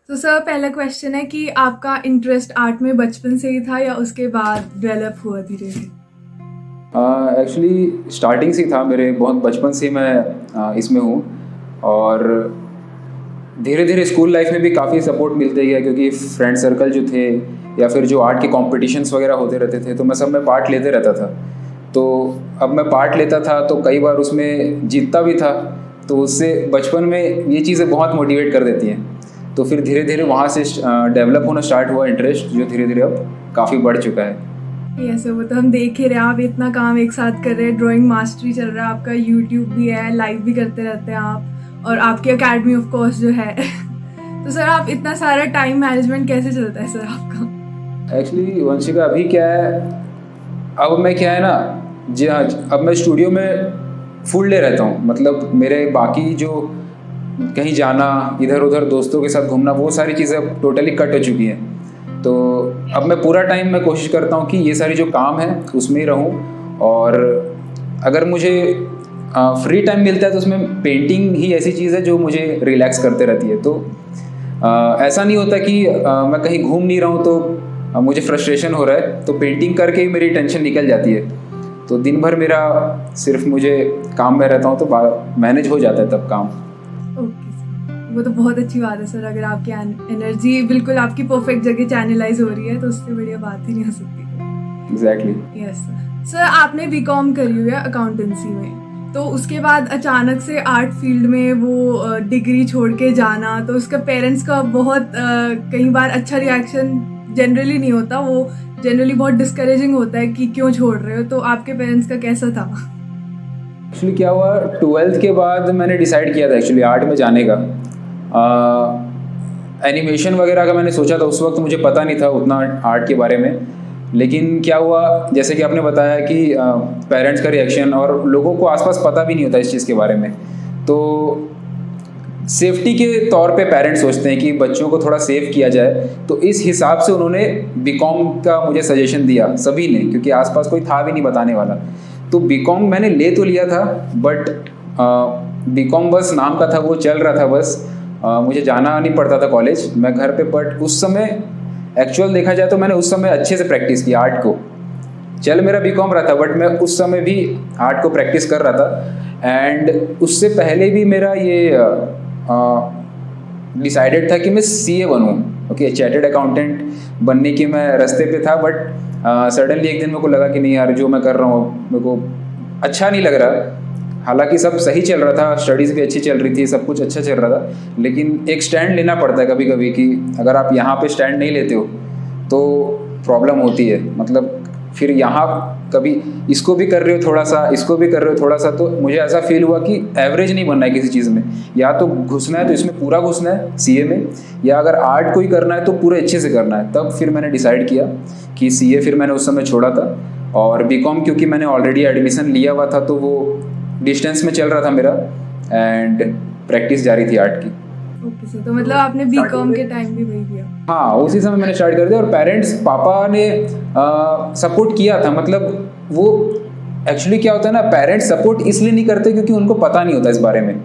तो सर पहला क्वेश्चन है कि आपका इंटरेस्ट आर्ट में बचपन से ही था या उसके बाद डेवलप हुआ धीरे धीरे? एक्चुअली स्टार्टिंग से ही था, मेरे बहुत बचपन से मैं इसमें हूँ। और धीरे धीरे स्कूल लाइफ में भी काफ़ी सपोर्ट मिलते गया, क्योंकि फ्रेंड सर्कल जो थे या फिर जो आर्ट के कॉम्पिटिशन्स वगैरह होते रहते थे तो मैं सब में पार्ट लेते रहता था। तो अब मैं पार्ट लेता था तो कई बार उसमें जीतता भी था, तो उससे बचपन में ये चीज़ें बहुत मोटिवेट कर देती हैं। तो फिर धीरे धीरे वहाँ से डेवलप होना स्टार्ट हुआ इंटरेस्ट, जो धीरे धीरे अब काफ़ी बढ़ चुका है। यस, वो तो हम देख ही रहे हैं, आप इतना काम एक साथ कर रहे हैं, ड्राइंग मास्टरी चल रहा है आपका, यूट्यूब भी है, लाइव भी करते रहते हैं आप, और आपकी अकेडमी ऑफ कोर्स जो है तो सर आप इतना सारा टाइम मैनेजमेंट कैसे चलता है सर आपका? एक्चुअली वंशिका, अभी क्या है, अब मैं क्या है ना, जी हाँ, अब मैं स्टूडियो में फुल डे रहता हूँ। मतलब मेरे बाकी जो कहीं जाना, इधर उधर दोस्तों के साथ घूमना, वो सारी चीज़ें अब टोटली कट हो चुकी हैं। तो अब मैं पूरा टाइम मैं कोशिश करता हूँ कि ये सारी जो काम है उसमें ही रहूँ। और अगर मुझे फ्री टाइम मिलता है तो उसमें पेंटिंग ही ऐसी चीज़ है जो मुझे रिलैक्स करते रहती है। तो ऐसा नहीं होता कि मैं कहीं घूम नहीं रहा हूँ तो मुझे फ्रस्ट्रेशन हो रहा है, तो पेंटिंग करके ही मेरी टेंशन निकल जाती है। तो दिन भर मेरा सिर्फ मुझे काम में रहता हूँ तो मैनेज हो जाता है तब काम। ओके सर, वो तो बहुत अच्छी बात है सर। अगर आपकी एनर्जी बिल्कुल आपकी परफेक्ट जगह चैनलाइज हो रही है तो उससे बढ़िया बात ही नहीं हो सकती। एग्जैक्टली। Yes sir. सर आपने बीकॉम करी हुई है अकाउंटेंसी में, तो उसके बाद अचानक से आर्ट फील्ड में वो डिग्री छोड़ के जाना, तो उसका पेरेंट्स का बहुत कई बार अच्छा रिएक्शन जनरली नहीं होता, वो जनरली बहुत डिस्करेजिंग होता है कि क्यों छोड़ रहे हो, तो आपके पेरेंट्स का कैसा था? एक्चुअली क्या हुआ, 12th के बाद मैंने डिसाइड किया था एक्चुअली आर्ट में जाने का। एनिमेशन वगैरह का मैंने सोचा था, उस वक्त मुझे पता नहीं था उतना आर्ट के बारे में। लेकिन क्या हुआ, जैसे कि आपने बताया कि पेरेंट्स का रिएक्शन और लोगों को आसपास पता भी नहीं होता इस चीज़ के बारे में, तो सेफ्टी के तौर पे पेरेंट्स सोचते हैं कि बच्चों को थोड़ा सेफ किया जाए। तो इस हिसाब से उन्होंने बीकॉम का मुझे सजेशन दिया, सभी ने, क्योंकि आसपास कोई था भी नहीं बताने वाला। तो बीकॉम मैंने ले तो लिया था, बट बीकॉम बस नाम का था, वो चल रहा था बस। मुझे जाना नहीं पड़ता था कॉलेज, मैं घर पे। बट उस समय एक्चुअल देखा जाए तो मैंने उस समय अच्छे से प्रैक्टिस की आर्ट को। चल मेरा बीकॉम रहा था, बट मैं उस समय भी आर्ट को प्रैक्टिस कर रहा था। एंड उससे पहले भी मेरा ये डिसाइडेड था कि मैं सीए बनूं। ओके, चार्टर्ड अकाउंटेंट बनने की मैं रास्ते पे था। बट सडनली एक दिन मेरे को लगा कि नहीं यार, जो मैं कर रहा हूँ मेरे को अच्छा नहीं लग रहा। हालांकि सब सही चल रहा था, स्टडीज़ भी अच्छी चल रही थी, सब कुछ अच्छा चल रहा था, लेकिन एक स्टैंड लेना पड़ता है कभी कभी कि अगर आप यहाँ पे स्टैंड नहीं लेते हो तो प्रॉब्लम होती है। मतलब फिर यहाँ कभी इसको भी कर रहे हो थोड़ा सा, इसको भी कर रहे हो थोड़ा सा, तो मुझे ऐसा फील हुआ कि एवरेज नहीं बनना है किसी चीज़ में। या तो घुसना है तो इसमें पूरा घुसना है सीए में, या अगर आर्ट को ही करना है तो पूरे अच्छे से करना है। तब फिर मैंने डिसाइड किया कि सीए फिर मैंने उस समय छोड़ा था। और बीकॉम क्योंकि मैंने ऑलरेडी एडमिशन लिया हुआ था तो वो डिस्टेंस में चल रहा था मेरा, एंड प्रैक्टिस जारी थी आर्ट की। ओके सर, तो मतलब आपने बीकॉम के टाइम भी वही किया? हाँ, उसी समय मैंने स्टार्ट कर दिया। और पेरेंट्स, पापा ने सपोर्ट किया था। मतलब वो एक्चुअली क्या होता है ना, पेरेंट्स सपोर्ट इसलिए नहीं करते क्योंकि उनको पता नहीं होता इस बारे में।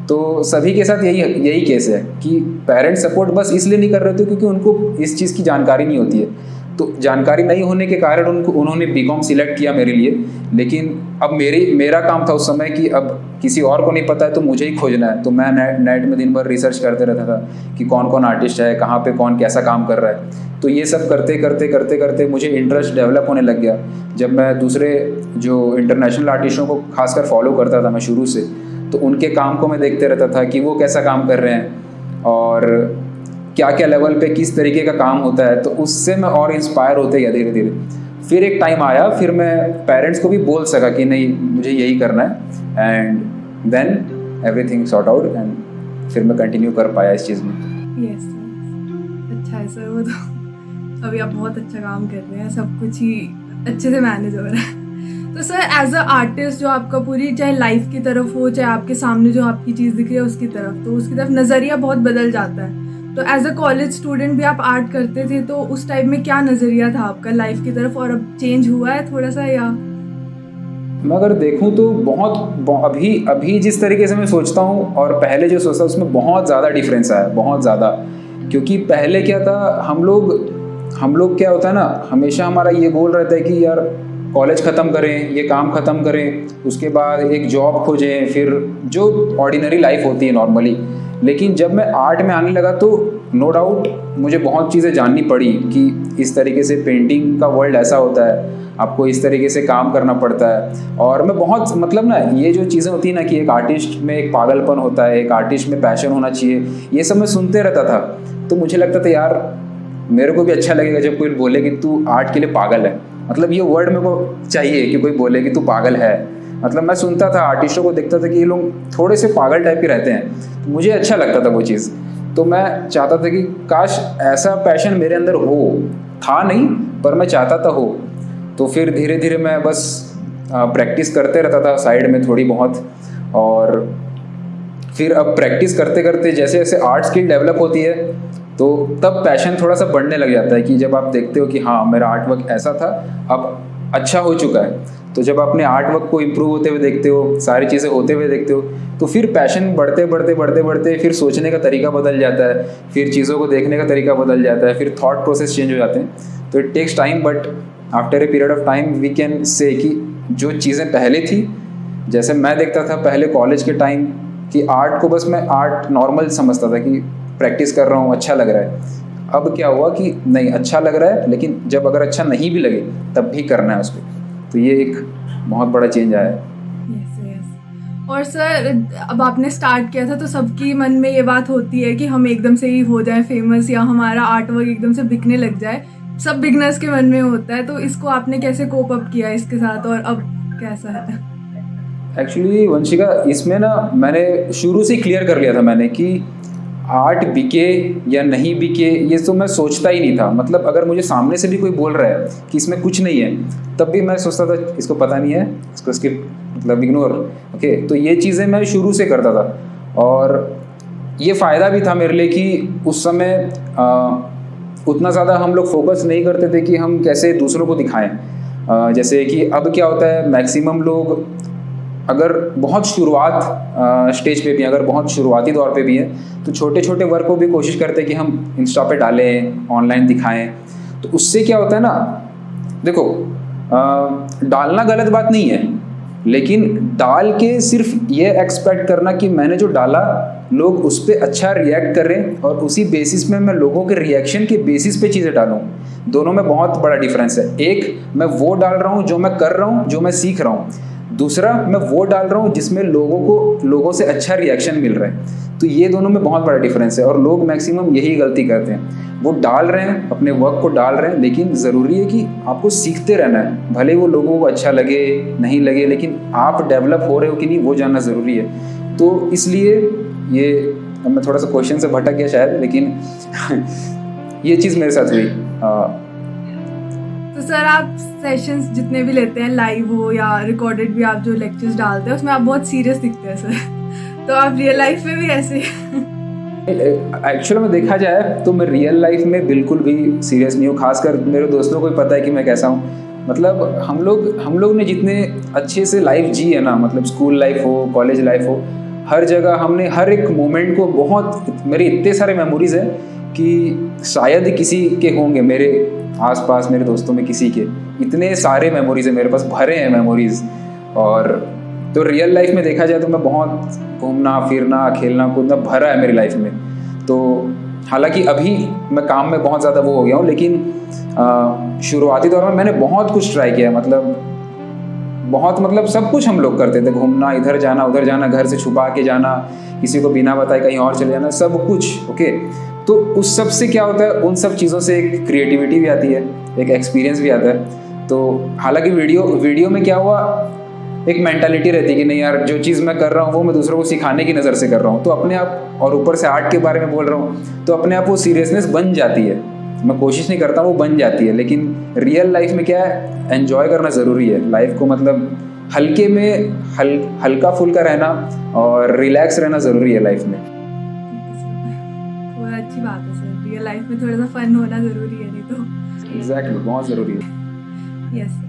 तो सभी के साथ यही केस है कि पेरेंट्स सपोर्ट बस इसलिए नहीं कर रहे थे क्योंकि उनको इस चीज़ की जानकारी नहीं होती है। तो जानकारी नहीं होने के कारण उन्होंने बीकॉम सिलेक्ट किया मेरे लिए। लेकिन अब मेरा काम था उस समय कि अब किसी और को नहीं पता है तो मुझे ही खोजना है। तो मैं नेट में दिन भर रिसर्च करते रहता था कि कौन कौन आर्टिस्ट है, कहाँ पे कौन कैसा काम कर रहा है। तो ये सब करते करते करते करते मुझे इंटरेस्ट डेवलप होने लग गया। जब मैं दूसरे जो इंटरनेशनल आर्टिस्टों को खासकर फॉलो करता था मैं शुरू से, तो उनके काम को मैं देखते रहता था कि वो कैसा काम कर रहे हैं और क्या क्या लेवल पे किस तरीके का काम होता है। तो उससे मैं और इंस्पायर होते गया धीरे धीरे। फिर एक टाइम आया, फिर मैं पेरेंट्स को भी बोल सका कि नहीं मुझे यही करना है, and then everything sort out, and फिर मैं कंटिन्यू कर पाया इस चीज़ में। यस सर, अच्छा है सर। वो तो अभी आप बहुत अच्छा काम कर रहे हैं, सब कुछ ही अच्छे से मैनेज हो रहा है। तो सर एज अ आर्टिस्ट, जो आपका पूरी चाहे लाइफ की तरफ हो, चाहे आपके सामने जो आपकी चीज़ दिख रही है उसकी तरफ, तो उसकी तरफ नज़रिया बहुत बदल जाता है। तो एज अ कॉलेज स्टूडेंट भी आप आर्ट करते थे, तो उस टाइम में क्या नज़रिया था आपका लाइफ की तरफ, और अब चेंज हुआ है थोड़ा सा या? मैं अगर देखूं तो अभी जिस तरीके से मैं सोचता हूं और पहले जो सोचता उसमें बहुत ज़्यादा डिफरेंस आया, बहुत ज़्यादा। क्योंकि पहले क्या था, हम लोग क्या होता है ना, हमेशा हमारा ये गोल रहता है कि यार कॉलेज ख़त्म करें, ये काम ख़त्म करें, उसके बाद एक जॉब खोजें, फिर जो ऑर्डिनरी लाइफ होती है नॉर्मली। लेकिन जब मैं आर्ट में आने लगा तो नो डाउट मुझे बहुत चीज़ें जाननी पड़ी कि इस तरीके से पेंटिंग का वर्ल्ड ऐसा होता है, आपको इस तरीके से काम करना पड़ता है। और मैं बहुत मतलब ना, ये जो चीज़ें होती है ना कि एक आर्टिस्ट में एक पागलपन होता है, एक आर्टिस्ट में पैशन होना चाहिए, ये सब मैं सुनते रहता था। तो मुझे लगता था यार मेरे को भी अच्छा लगेगा जब कोई बोले कि तू आर्ट के लिए पागल है। मतलब ये वर्ड मेरे को चाहिए कि कोई बोले कि तू पागल है। मतलब मैं सुनता था, आर्टिस्टों को देखता था कि ये लोग थोड़े से पागल टाइप के रहते हैं, तो मुझे अच्छा लगता था वो चीज़। तो मैं चाहता था कि काश ऐसा पैशन मेरे अंदर हो, था नहीं पर मैं चाहता था हो। तो फिर धीरे धीरे मैं बस प्रैक्टिस करते रहता था साइड में थोड़ी बहुत, और फिर अब प्रैक्टिस करते करते जैसे जैसे आर्ट स्किल डेवलप होती है तो तब पैशन थोड़ा सा बढ़ने लग जाता है कि जब आप देखते हो कि हाँ मेरा आर्ट वर्क ऐसा था, अब अच्छा हो चुका है। तो जब अपने आर्ट वर्क को इम्प्रूव होते हुए देखते हो, सारी चीज़ें होते हुए देखते हो, तो फिर पैशन बढ़ते बढ़ते बढ़ते बढ़ते फिर सोचने का तरीका बदल जाता है, फिर चीज़ों को देखने का तरीका बदल जाता है, फिर थॉट प्रोसेस चेंज हो जाते हैं। तो it takes time, but after a period of time we can say कि जो चीज़ें पहले थी, जैसे मैं देखता था पहले कॉलेज के टाइम कि आर्ट को बस मैं आर्ट नॉर्मल समझता था कि प्रैक्टिस कर रहा हूँ, अच्छा लग रहा है। अब क्या हुआ कि नहीं, अच्छा लग रहा है, लेकिन जब अगर अच्छा नहीं भी लगे तब भी करना है उसको। तो ये एक बहुत बड़ा चेंज आया है। yes. और सर अब आपने स्टार्ट किया था तो सबकी मन में ये बात होती है कि हम एकदम से ही हो जाए फेमस या हमारा आर्ट वर्क एकदम से बिकने लग जाए, सब बिगनर्स के मन में होता है। तो इसको आपने कैसे कोप अप किया इसके साथ, और अब कैसा है? एक्चुअली वंशिका, इसमें ना मैंने शुरू से क्लियर कर लिया था मैंने कि आर्ट बिके या नहीं बिके ये तो मैं सोचता ही नहीं था। मतलब अगर मुझे सामने से भी कोई बोल रहा है कि इसमें कुछ नहीं है, तब भी मैं सोचता था इसको पता नहीं है, इसको स्किप, मतलब इग्नोर। ओके, तो ये चीज़ें मैं शुरू से करता था। और ये फ़ायदा भी था मेरे लिए कि उस समय उतना ज़्यादा हम लोग फोकस नहीं करते थे कि हम कैसे दूसरों को दिखाएं। जैसे कि अब क्या होता है, मैक्सिमम लोग अगर बहुत शुरुआत स्टेज पे भी, अगर बहुत शुरुआती दौर पे भी है, तो छोटे छोटे वर्क को भी कोशिश करते हैं कि हम इंस्टा पे डालें, ऑनलाइन दिखाएं। तो उससे क्या होता है ना, देखो डालना गलत बात नहीं है, लेकिन डाल के सिर्फ ये एक्सपेक्ट करना कि मैंने जो डाला लोग उस पर अच्छा रिएक्ट करें और उसी बेसिस में मैं लोगों के रिएक्शन के बेसिस पे चीज़ें डालूं, दोनों में बहुत बड़ा डिफरेंस है। एक, मैं वो डाल रहा हूँ जो मैं कर रहा हूँ, जो मैं सीख रहा हूँ। दूसरा, मैं वो डाल रहा हूँ जिसमें लोगों से अच्छा रिएक्शन मिल रहा है। तो ये दोनों में बहुत बड़ा डिफरेंस है, और लोग मैक्सिमम यही गलती करते हैं। वो डाल रहे हैं, अपने वर्क को डाल रहे हैं, लेकिन ज़रूरी है कि आपको सीखते रहना है। भले वो लोगों को अच्छा लगे नहीं लगे, लेकिन आप डेवलप हो रहे हो कि नहीं वो जानना ज़रूरी है। तो इसलिए ये, अब मैं थोड़ा सा क्वेश्चन से भटक गया शायद, लेकिन ये चीज़ मेरे साथ हुई। तो सर आप सेशंस जितने भी लेते हैं, लाइव हो या रिकॉर्डेड भी, आप जो लेक्चर्स डालते हैं उसमें आप बहुत सीरियस दिखते हैं सर। तो आप रियल लाइफ में भी ऐसे एक्चुअली में देखा जाए तो मैं रियल लाइफ में बिल्कुल भी सीरियस नहीं हूँ। खासकर मेरे दोस्तों को भी पता है कि मैं कैसा हूँ। मतलब हम लोग ने जितने अच्छे से लाइफ जी है ना, मतलब स्कूल लाइफ हो, कॉलेज लाइफ हो, हर जगह हमने हर एक मोमेंट को बहुत, मेरे इतने सारे मेमोरीज हैं कि शायद किसी के होंगे मेरे आसपास, मेरे दोस्तों में किसी के, इतने सारे मेमोरीज हैं मेरे पास, भरे हैं मेमोरीज। और तो रियल लाइफ में देखा जाए तो मैं बहुत घूमना फिरना खेलना कूदना भरा है मेरी लाइफ में। तो हालांकि अभी मैं काम में बहुत ज़्यादा वो हो गया हूँ, लेकिन शुरुआती दौर में मैंने बहुत कुछ ट्राई किया। मतलब सब कुछ हम लोग करते थे, घूमना, इधर जाना उधर जाना, घर से छुपा के जाना, किसी को बिना बताए कहीं और चले जाना, सब कुछ। ओके, तो उस सब से क्या होता है, उन सब चीज़ों से एक क्रिएटिविटी भी आती है, एक एक्सपीरियंस भी आता है। तो हालांकि वीडियो में क्या हुआ, एक मेंटालिटी रहती है कि नहीं यार जो चीज़ मैं कर रहा हूँ वो मैं दूसरों को सिखाने की नज़र से कर रहा हूँ, तो अपने आप, और ऊपर से आर्ट के बारे में बोल रहा हूँ, तो अपने आप वो सीरियसनेस बन जाती है। मैं कोशिश नहीं करता, वो बन जाती है। लेकिन रियल लाइफ में क्या है, एंजॉय करना ज़रूरी है लाइफ को। मतलब हल्के में हल्का फुल्का रहना और रिलैक्स रहना ज़रूरी है लाइफ में। बहुत अच्छी बात है सर, रियल लाइफ में थोड़ा सा फन होना ज़रूरी है, नहीं तो एग्जैक्टली, बहुत ज़रूरी है। यस।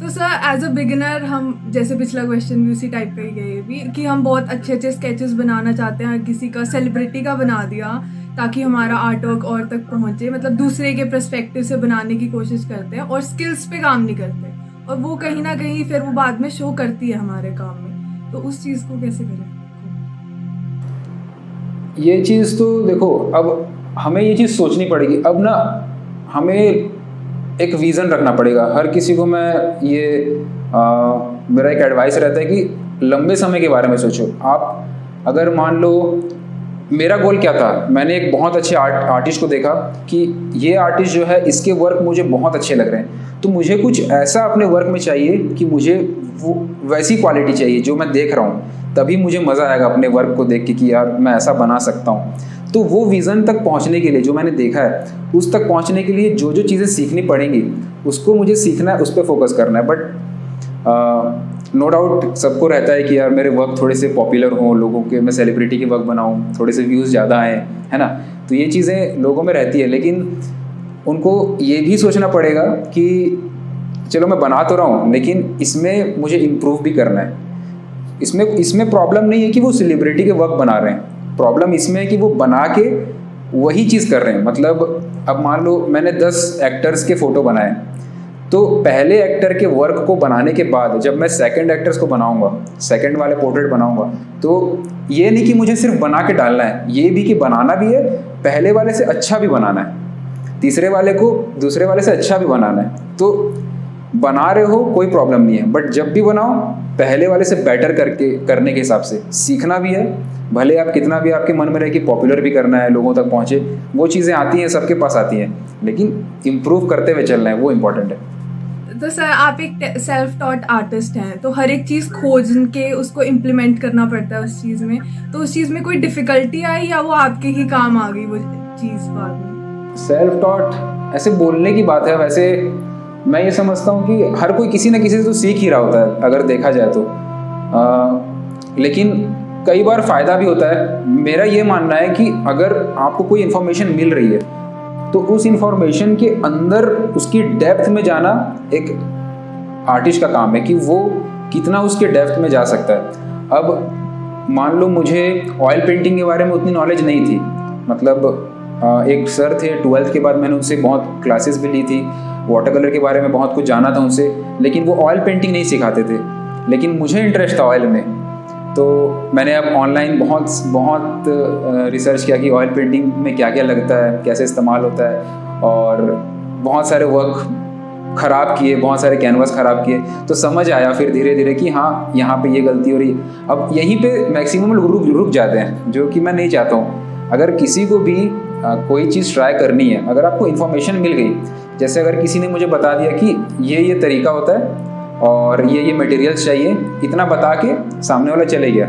तो सर एज अ बिगिनर, हम जैसे पिछला क्वेश्चन भी उसी टाइप का ही गए भी कि हम बहुत अच्छे अच्छे स्केचेस बनाना चाहते हैं, किसी का सेलिब्रिटी का बना दिया ताकि हमारा आर्ट वर्क और तक पहुँचे, मतलब दूसरे के पर्सपेक्टिव से बनाने की कोशिश करते हैं और स्किल्स पे काम नहीं करते, और वो कहीं ना कहीं फिर वो बाद में शो करती है हमारे काम में। तो उस चीज़ को कैसे करें? ये चीज़ तो देखो, अब हमें ये चीज़ सोचनी पड़ेगी। अब ना हमें एक विज़न रखना पड़ेगा। हर किसी को मैं ये मेरा एक एडवाइस रहता है कि लंबे समय के बारे में सोचो। आप अगर मान लो, मेरा गोल क्या था, मैंने एक बहुत अच्छे आर्टिस्ट को देखा कि ये आर्टिस्ट जो है इसके वर्क मुझे बहुत अच्छे लग रहे हैं, तो मुझे कुछ ऐसा अपने वर्क में चाहिए कि मुझे वो वैसी क्वालिटी चाहिए जो मैं देख रहा हूँ, तभी मुझे मज़ा आएगा अपने वर्क को देख के कि यार मैं ऐसा बना सकता हूँ। तो वो विज़न तक पहुँचने के लिए, जो मैंने देखा है उस तक पहुँचने के लिए जो जो चीज़ें सीखनी पड़ेंगी उसको मुझे सीखना है, उस पर फोकस करना है। बट नो डाउट सबको रहता है कि यार मेरे वर्क थोड़े से पॉपुलर हों, लोगों के, मैं सेलिब्रिटी के वर्क बनाऊँ, थोड़े से व्यूज़ ज़्यादा आएँ, है ना। तो ये चीज़ें लोगों में रहती है, लेकिन उनको ये भी सोचना पड़ेगा कि चलो मैं बना तो रहा हूँ, लेकिन इसमें मुझे इम्प्रूव भी करना है। इसमें प्रॉब्लम नहीं है कि वो सेलिब्रिटी के वर्क बना रहे हैं, प्रॉब्लम इसमें है कि वो बना के वही चीज़ कर रहे हैं। मतलब अब मान लो मैंने 10 एक्टर्स के फ़ोटो बनाए, तो पहले एक्टर के वर्क को बनाने के बाद जब मैं सेकंड एक्टर्स को बनाऊंगा, सेकंड वाले पोर्ट्रेट बनाऊंगा, तो ये नहीं कि मुझे सिर्फ बना के डालना है, ये भी कि बनाना भी है, पहले वाले से अच्छा भी बनाना है, तीसरे वाले को दूसरे वाले से अच्छा भी बनाना है। तो बना रहे हो कोई प्रॉब्लम नहीं है, बट जब भी बनाओ पहले वाले से बेटर करने के हिसाब से सीखना भी है। भले आप कितना भी आपके मन में रहे कि पॉपुलर भी करना है, लोगों तक पहुँचे, वो चीज़ें आती हैं, सबके पास आती हैं, लेकिन इम्प्रूव करते हुए चलना है, वो इम्पोर्टेंट है। तो सर आप एक सेल्फ टॉट आर्टिस्ट हैं, तो हर एक चीज़ खोज के उसको इम्प्लीमेंट करना पड़ता है उस चीज़ में, तो उस चीज़ में कोई डिफ़िकल्टी आई या वो आपके ही काम आ गई वो चीज़ बाद में? सेल्फ टॉट ऐसे बोलने की बात है, वैसे मैं ये समझता हूँ कि हर कोई किसी न किसी से तो सीख ही रहा होता है अगर देखा जाए तो, लेकिन कई बार फ़ायदा भी होता है। मेरा ये मानना है कि अगर आपको कोई इन्फॉर्मेशन मिल रही है तो उस इन्फॉर्मेशन के अंदर उसकी डेप्थ में जाना एक आर्टिस्ट का काम है कि वो कितना उसके डेप्थ में जा सकता है। अब मान लो मुझे ऑयल पेंटिंग के बारे में उतनी नॉलेज नहीं थी, मतलब एक सर थे 12th के बाद मैंने उनसे बहुत क्लासेस भी ली थी, वाटर कलर के बारे में बहुत कुछ जाना था उनसे, लेकिन वो ऑयल पेंटिंग नहीं सिखाते थे, लेकिन मुझे इंटरेस्ट था ऑयल में। तो मैंने अब ऑनलाइन बहुत रिसर्च किया कि ऑयल पेंटिंग में क्या क्या लगता है, कैसे इस्तेमाल होता है, और बहुत सारे वर्क ख़राब किए, बहुत सारे कैनवास ख़राब किए, तो समझ आया फिर धीरे धीरे कि हाँ यहाँ पे ये गलती हो रही है। अब यहीं पे मैक्सिमम लोग रुक जाते हैं, जो कि मैं नहीं चाहता हूँ। अगर किसी को भी कोई चीज़ ट्राई करनी है, अगर आपको इन्फॉर्मेशन मिल गई, जैसे अगर किसी ने मुझे बता दिया कि ये तरीका होता है और ये मटेरियल्स चाहिए, इतना बता के सामने वाला चले गया,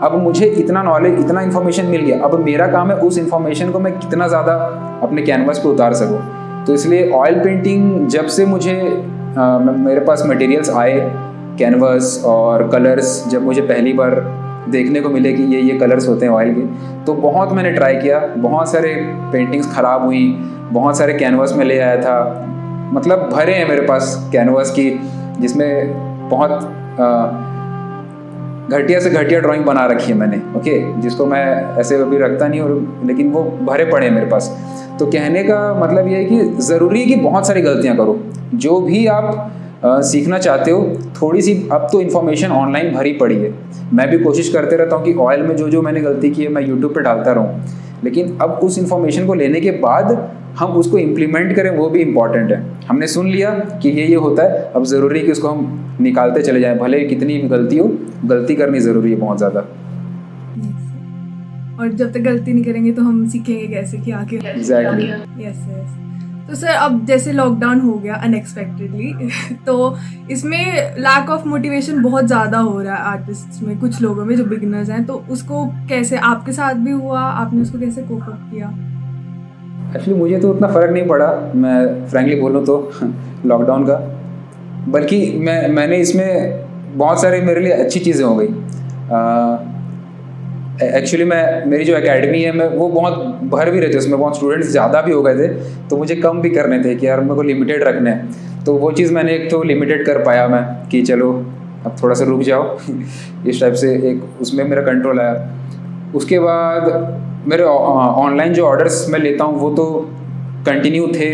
अब मुझे इतना नॉलेज, इतना इन्फॉर्मेशन मिल गया, अब मेरा काम है उस इन्फॉर्मेशन को मैं कितना ज़्यादा अपने कैनवास पे उतार सकूँ। तो इसलिए ऑयल पेंटिंग जब से मुझे मेरे पास मटेरियल्स आए, कैनवास और कलर्स जब मुझे पहली बार देखने को मिले कि ये कलर्स होते हैं ऑयल के, तो बहुत मैंने ट्राई किया, बहुत सारे पेंटिंग्स ख़राब हुई, बहुत सारे कैनवास में ले आया था, मतलब भरे हैं मेरे पास कैनवास की, जिसमें बहुत घटिया से घटिया ड्राइंग बना रखी है मैंने, ओके, जिसको मैं ऐसे अभी रखता नहीं, और लेकिन वो भरे पड़े हैं मेरे पास। तो कहने का मतलब ये है कि ज़रूरी है कि बहुत सारी गलतियाँ करो, जो भी आप सीखना चाहते हो, थोड़ी सी अब तो इन्फॉर्मेशन ऑनलाइन भरी पड़ी है। मैं भी कोशिश करते रहता हूँ कि ऑयल में जो मैंने गलती की है मैं यूट्यूब पे डालता रहूँ, लेकिन अब उस इन्फॉर्मेशन को लेने के बाद हम उसको इम्प्लीमेंट करें, वो भी इम्पॉर्टेंट है। हमने सुन लिया कि ये होता है, अब ज़रूरी है कि उसको हम निकालते चले जाएं, भले कितनी भी गलती हो, गलती करनी ज़रूरी है बहुत ज़्यादा। और जब तक गलती नहीं करेंगे तो हम सीखेंगे कैसे कि आगे। एग्जैक्टली। यस। तो सर अब जैसे लॉकडाउन हो गया अनएक्सपेक्टेडली तो इसमें लैक ऑफ मोटिवेशन बहुत ज़्यादा हो रहा है आर्टिस्ट में, कुछ लोगों में जो बिगिनर्स हैं, तो उसको कैसे, आपके साथ भी हुआ, आपने उसको कैसे कोप अप किया? एक्चुअली मुझे तो उतना फ़र्क नहीं पड़ा, मैं फ्रैंकली बोलूँ तो लॉकडाउन का, बल्कि मैंने इसमें बहुत सारे मेरे लिए अच्छी चीज़ें हो गई। एक्चुअली मेरी जो एकेडमी है, मैं वो बहुत भर भी रहे थे, उसमें बहुत स्टूडेंट्स ज़्यादा भी हो गए थे, तो मुझे कम भी करने थे कि यार मेरे को लिमिटेड रखने हैं। तो वो चीज़ मैंने एक तो लिमिटेड कर पाया मैं कि चलो अब थोड़ा सा रुक जाओ इस टाइप से एक उसमें मेरा कंट्रोल आया। उसके बाद मेरे ऑनलाइन जो ऑर्डर्स मैं लेता हूँ वो तो कंटिन्यू थे।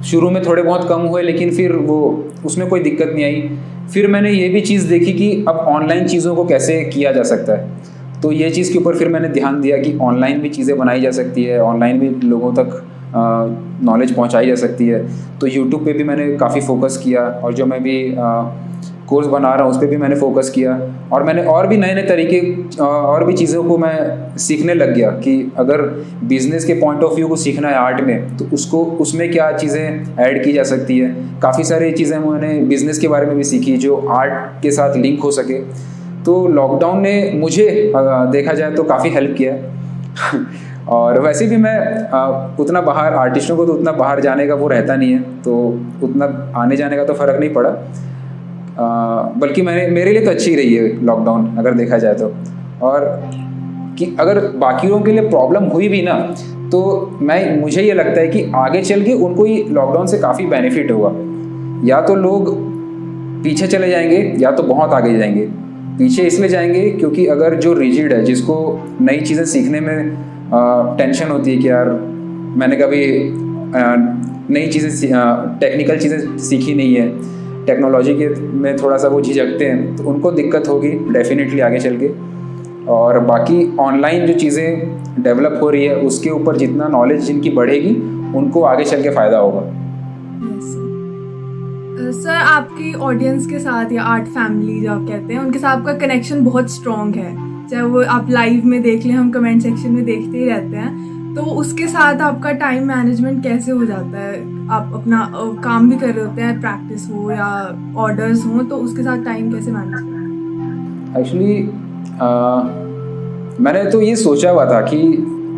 शुरू में थोड़े बहुत कम हुए, लेकिन फिर वो उसमें कोई दिक्कत नहीं आई। फिर मैंने ये भी चीज़ देखी कि अब ऑनलाइन चीज़ों को कैसे किया जा सकता है, तो ये चीज़ के ऊपर फिर मैंने ध्यान दिया कि ऑनलाइन भी चीज़ें बनाई जा सकती है, ऑनलाइन भी लोगों तक नॉलेज पहुंचाई जा सकती है। तो यूट्यूब पे भी मैंने काफ़ी फोकस किया, और जो मैं भी कोर्स बना रहा हूँ उस पर भी मैंने फोकस किया, और मैंने और भी नए नए तरीके और भी चीज़ों को मैं सीखने लग गया कि अगर बिज़नेस के पॉइंट ऑफ व्यू को सीखना है आर्ट में, तो उसको उसमें क्या चीज़ें ऐड की जा सकती है। काफ़ी सारी चीज़ें मैंने बिज़नेस के बारे में भी सीखी जो आर्ट के साथ लिंक हो सके। तो लॉकडाउन ने मुझे देखा जाए तो काफ़ी हेल्प किया और वैसे भी मैं उतना बाहर, आर्टिस्टों को तो उतना बाहर जाने का वो रहता नहीं है, तो उतना आने जाने का तो फ़र्क नहीं पड़ा। बल्कि मेरे लिए तो अच्छी रही है लॉकडाउन अगर देखा जाए तो। और कि अगर बाकियों के लिए प्रॉब्लम हुई भी ना, तो मुझे ये लगता है कि आगे चल के उनको ही लॉकडाउन से काफ़ी बेनिफिट होगा। या तो लोग पीछे चले जाएंगे या तो बहुत आगे जाएंगे। पीछे इसलिए जाएंगे क्योंकि अगर जो रिजिड है, जिसको नई चीज़ें सीखने में टेंशन होती है कि यार मैंने कभी नई चीज़ें टेक्निकल चीज़ें सीखी नहीं है, टेक्नोलॉजी के में थोड़ा सा वो झिझकते हैं, तो उनको दिक्कत होगी डेफिनेटली आगे चल के। और बाकी ऑनलाइन जो चीज़ें डेवलप हो रही है उसके ऊपर जितना नॉलेज जिनकी बढ़ेगी उनको आगे चल के फ़ायदा होगा। सर आपकी ऑडियंस के साथ या आर्ट फैमिली जो आप कहते हैं उनके साथ आपका कनेक्शन बहुत स्ट्रॉन्ग है, चाहे वो आप लाइव में देख लें, हम कमेंट सेक्शन में देखते ही रहते हैं। तो उसके साथ आपका टाइम मैनेजमेंट कैसे हो जाता है? आप अपना काम भी कर रहे होते हैं, प्रैक्टिस हो या ऑर्डर्स हो, तो उसके साथ टाइम कैसे मैनेज करते हैं? एक्चुअली मैंने तो ये सोचा हुआ था कि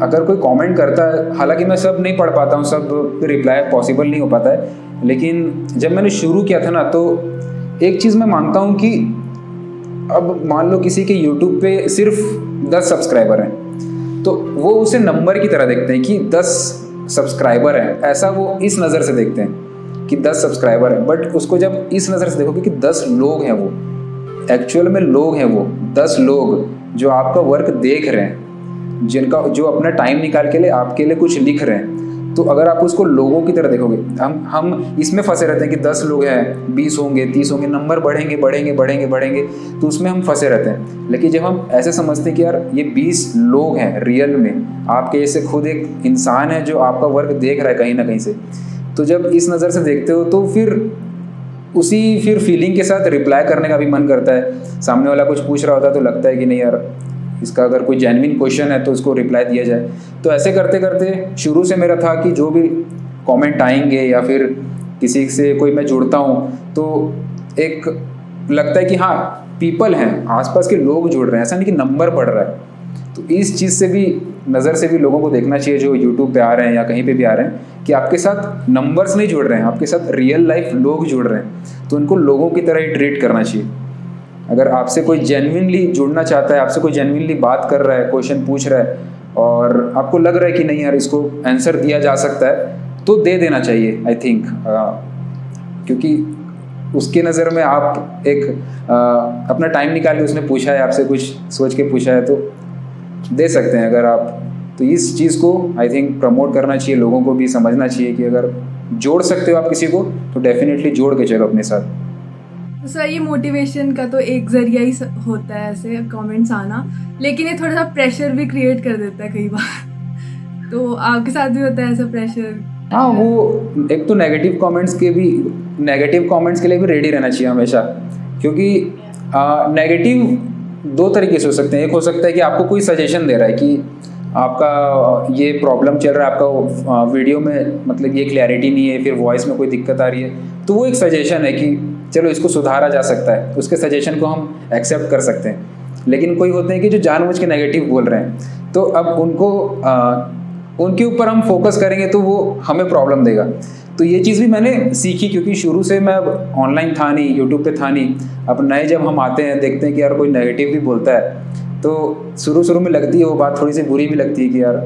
अगर कोई कमेंट करता है, हालांकि मैं सब नहीं पढ़ पाता हूँ, सब रिप्लाई पॉसिबल नहीं हो पाता है, लेकिन जब मैंने शुरू किया था ना, तो एक चीज़ मैं मानता हूँ कि अब मान लो किसी के यूट्यूब पे सिर्फ 10 सब्सक्राइबर हैं, तो वो उसे नंबर की तरह देखते हैं कि 10 सब्सक्राइबर हैं, ऐसा वो इस नज़र से देखते हैं कि 10 सब्सक्राइबर हैं। बट उसको जब इस नज़र से देखोगे कि 10 लोग हैं, वो एक्चुअल में लोग हैं, वो 10 लोग जो आपका वर्क देख रहे हैं, जिनका जो अपना टाइम निकाल के लिए आपके लिए कुछ लिख रहे हैं। तो अगर आप उसको लोगों की तरह देखोगे, हम इसमें फंसे रहते हैं कि 10 लोग हैं, 20 होंगे, 30 होंगे, नंबर बढ़ेंगे बढ़ेंगे बढ़ेंगे बढ़ेंगे, तो उसमें हम फंसे रहते हैं। लेकिन जब हम ऐसे समझते हैं कि यार ये 20 लोग हैं रियल में, आपके जैसे खुद एक इंसान है जो आपका वर्क देख रहा है कहीं ना कहीं से, तो जब इस नज़र से देखते हो तो फिर फीलिंग के साथ रिप्लाई करने का भी मन करता है। सामने वाला कुछ पूछ रहा होता है तो लगता है कि नहीं यार, इसका अगर कोई जेन्युइन क्वेश्चन है तो उसको रिप्लाई दिया जाए। तो ऐसे करते करते शुरू से मेरा था कि जो भी कमेंट आएंगे या फिर किसी से कोई मैं जुड़ता हूँ तो एक लगता है कि हाँ पीपल हैं, आसपास के लोग जुड़ रहे हैं, ऐसा नहीं कि नंबर बढ़ रहा है। तो इस चीज़ से भी, नज़र से भी लोगों को देखना चाहिए जो यूट्यूब पे आ रहे हैं या कहीं पे भी आ रहे हैं, कि आपके साथ नंबर्स नहीं जुड़ रहे हैं, आपके साथ रियल लाइफ लोग जुड़ रहे हैं, तो उनको लोगों की तरह ही ट्रीट करना चाहिए। अगर आपसे कोई जेन्युइनली जुड़ना चाहता है, आपसे कोई जेन्युइनली बात कर रहा है, क्वेश्चन पूछ रहा है और आपको लग रहा है कि नहीं यार इसको आंसर दिया जा सकता है, तो दे देना चाहिए आई थिंक। क्योंकि उसके नज़र में आप एक अपना टाइम निकाल के उसने पूछा है, आपसे कुछ सोच के पूछा है, तो दे सकते हैं अगर आप। तो इस चीज़ को आई थिंक प्रमोट करना चाहिए, लोगों को भी समझना चाहिए कि अगर जोड़ सकते हो आप किसी को तो डेफिनेटली जोड़ के चलो अपने साथ। तो सर ये मोटिवेशन का तो एक जरिया ही होता है ऐसे कमेंट्स आना, लेकिन ये थोड़ा सा प्रेशर भी क्रिएट कर देता है कई बार। तो आपके साथ भी होता है ऐसा प्रेशर? हाँ, वो एक तो नेगेटिव कमेंट्स के लिए भी रेडी रहना चाहिए हमेशा, क्योंकि नेगेटिव दो तरीके से हो सकते हैं। एक हो सकता है कि आपको कोई सजेशन दे रहा है कि आपका ये प्रॉब्लम चल रहा है, आपका वीडियो में मतलब ये क्लैरिटी नहीं है, फिर वॉइस में कोई दिक्कत आ रही है, तो वो एक सजेशन है कि चलो इसको सुधारा जा सकता है, उसके सजेशन को हम एक्सेप्ट कर सकते हैं। लेकिन कोई होते हैं कि जो जानबूझ के नेगेटिव बोल रहे हैं, तो अब उनके ऊपर हम फोकस करेंगे तो वो हमें प्रॉब्लम देगा। तो ये चीज़ भी मैंने सीखी, क्योंकि शुरू से मैं ऑनलाइन था नहीं, यूट्यूब पे था नहीं। अब नए जब हम आते हैं, देखते हैं कि यार कोई नेगेटिव भी बोलता है, तो शुरू में लगती है वो बात, थोड़ी सी बुरी भी लगती है कि यार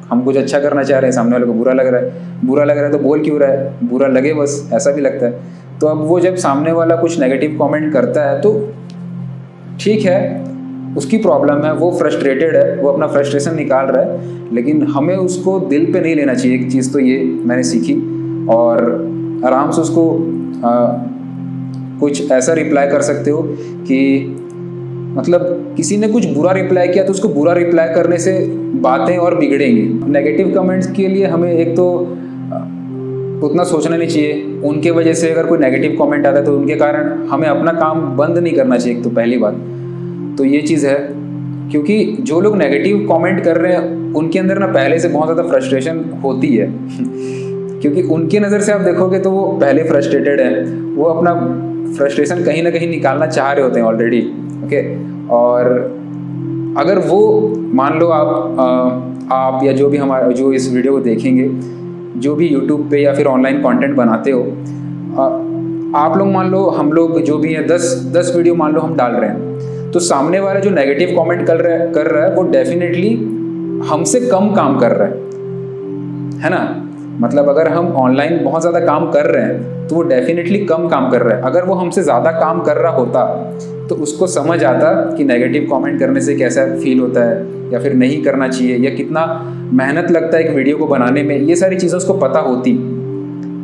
हम कुछ अच्छा करना चाह रहे हैं, सामने वाले को बुरा लग रहा है तो बोल क्यों रहा है, बुरा लगे बस, ऐसा भी लगता है। तो अब वो जब सामने वाला कुछ नेगेटिव कमेंट करता है तो ठीक है, उसकी प्रॉब्लम है, वो फ्रस्ट्रेटेड है, वो अपना फ्रस्ट्रेशन निकाल रहा है, लेकिन हमें उसको दिल पे नहीं लेना चाहिए। एक चीज़ तो ये मैंने सीखी, और आराम से उसको कुछ ऐसा रिप्लाई कर सकते हो कि मतलब किसी ने कुछ बुरा रिप्लाई किया तो उसको बुरा रिप्लाई करने से बातें और बिगड़ेंगी। नेगेटिव कमेंट्स के लिए हमें एक तो उतना सोचना नहीं चाहिए। उनके वजह से अगर कोई नेगेटिव कमेंट आता है तो उनके कारण हमें अपना काम बंद नहीं करना चाहिए, एक तो पहली बात तो ये चीज़ है। क्योंकि जो लोग नेगेटिव कमेंट कर रहे हैं उनके अंदर ना पहले से बहुत ज़्यादा फ्रस्ट्रेशन होती है क्योंकि उनकी नज़र से आप देखोगे तो वो पहले फ्रस्ट्रेटेड है, वो अपना फ्रस्ट्रेशन कहीं ना कहीं निकालना चाह रहे होते हैं ऑलरेडी। ओके, और अगर वो मान लो आप या जो भी जो इस वीडियो को देखेंगे, जो भी यूट्यूब पे या फिर ऑनलाइन कंटेंट बनाते हो, आप लोग मान लो, हम लोग जो भी हैं 10 वीडियो मान लो हम डाल रहे हैं, तो सामने वाला जो नेगेटिव कमेंट कर रहा है वो डेफिनेटली हमसे कम काम कर रहा है ना। मतलब अगर हम ऑनलाइन बहुत ज़्यादा काम कर रहे हैं तो वो डेफिनेटली कम काम कर रहा है। अगर वो हमसे ज़्यादा काम कर रहा होता तो उसको समझ आता कि नेगेटिव कमेंट करने से कैसा फील होता है या फिर नहीं करना चाहिए या कितना मेहनत लगता है एक वीडियो को बनाने में, ये सारी चीज़ें उसको पता होती,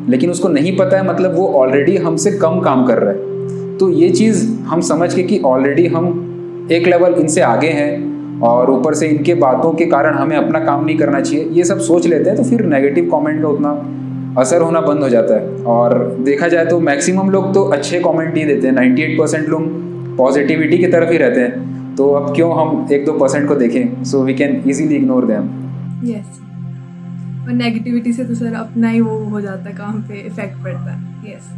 लेकिन उसको नहीं पता है, मतलब वो ऑलरेडी हमसे कम काम कर रहा है। तो ये चीज़ हम समझ के कि ऑलरेडी हम एक लेवल इनसे आगे हैं और ऊपर से इनके बातों के कारण हमें अपना काम नहीं करना चाहिए, ये सब सोच लेते हैं, तो फिर नेगेटिव कमेंट का उतना असर होना बंद हो जाता है। और देखा जाए तो मैक्सिमम लोग तो अच्छे कमेंट ही देते हैं, 98% लोग पॉजिटिविटी की तरफ ही रहते हैं, तो अब क्यों हम 1-2% को देखें। So we can easily ignore them. Yes, और नेगेटिविटी से तो सर अपना ही वो हो जाता है, काम पे इफेक्ट पड़ता है। यस,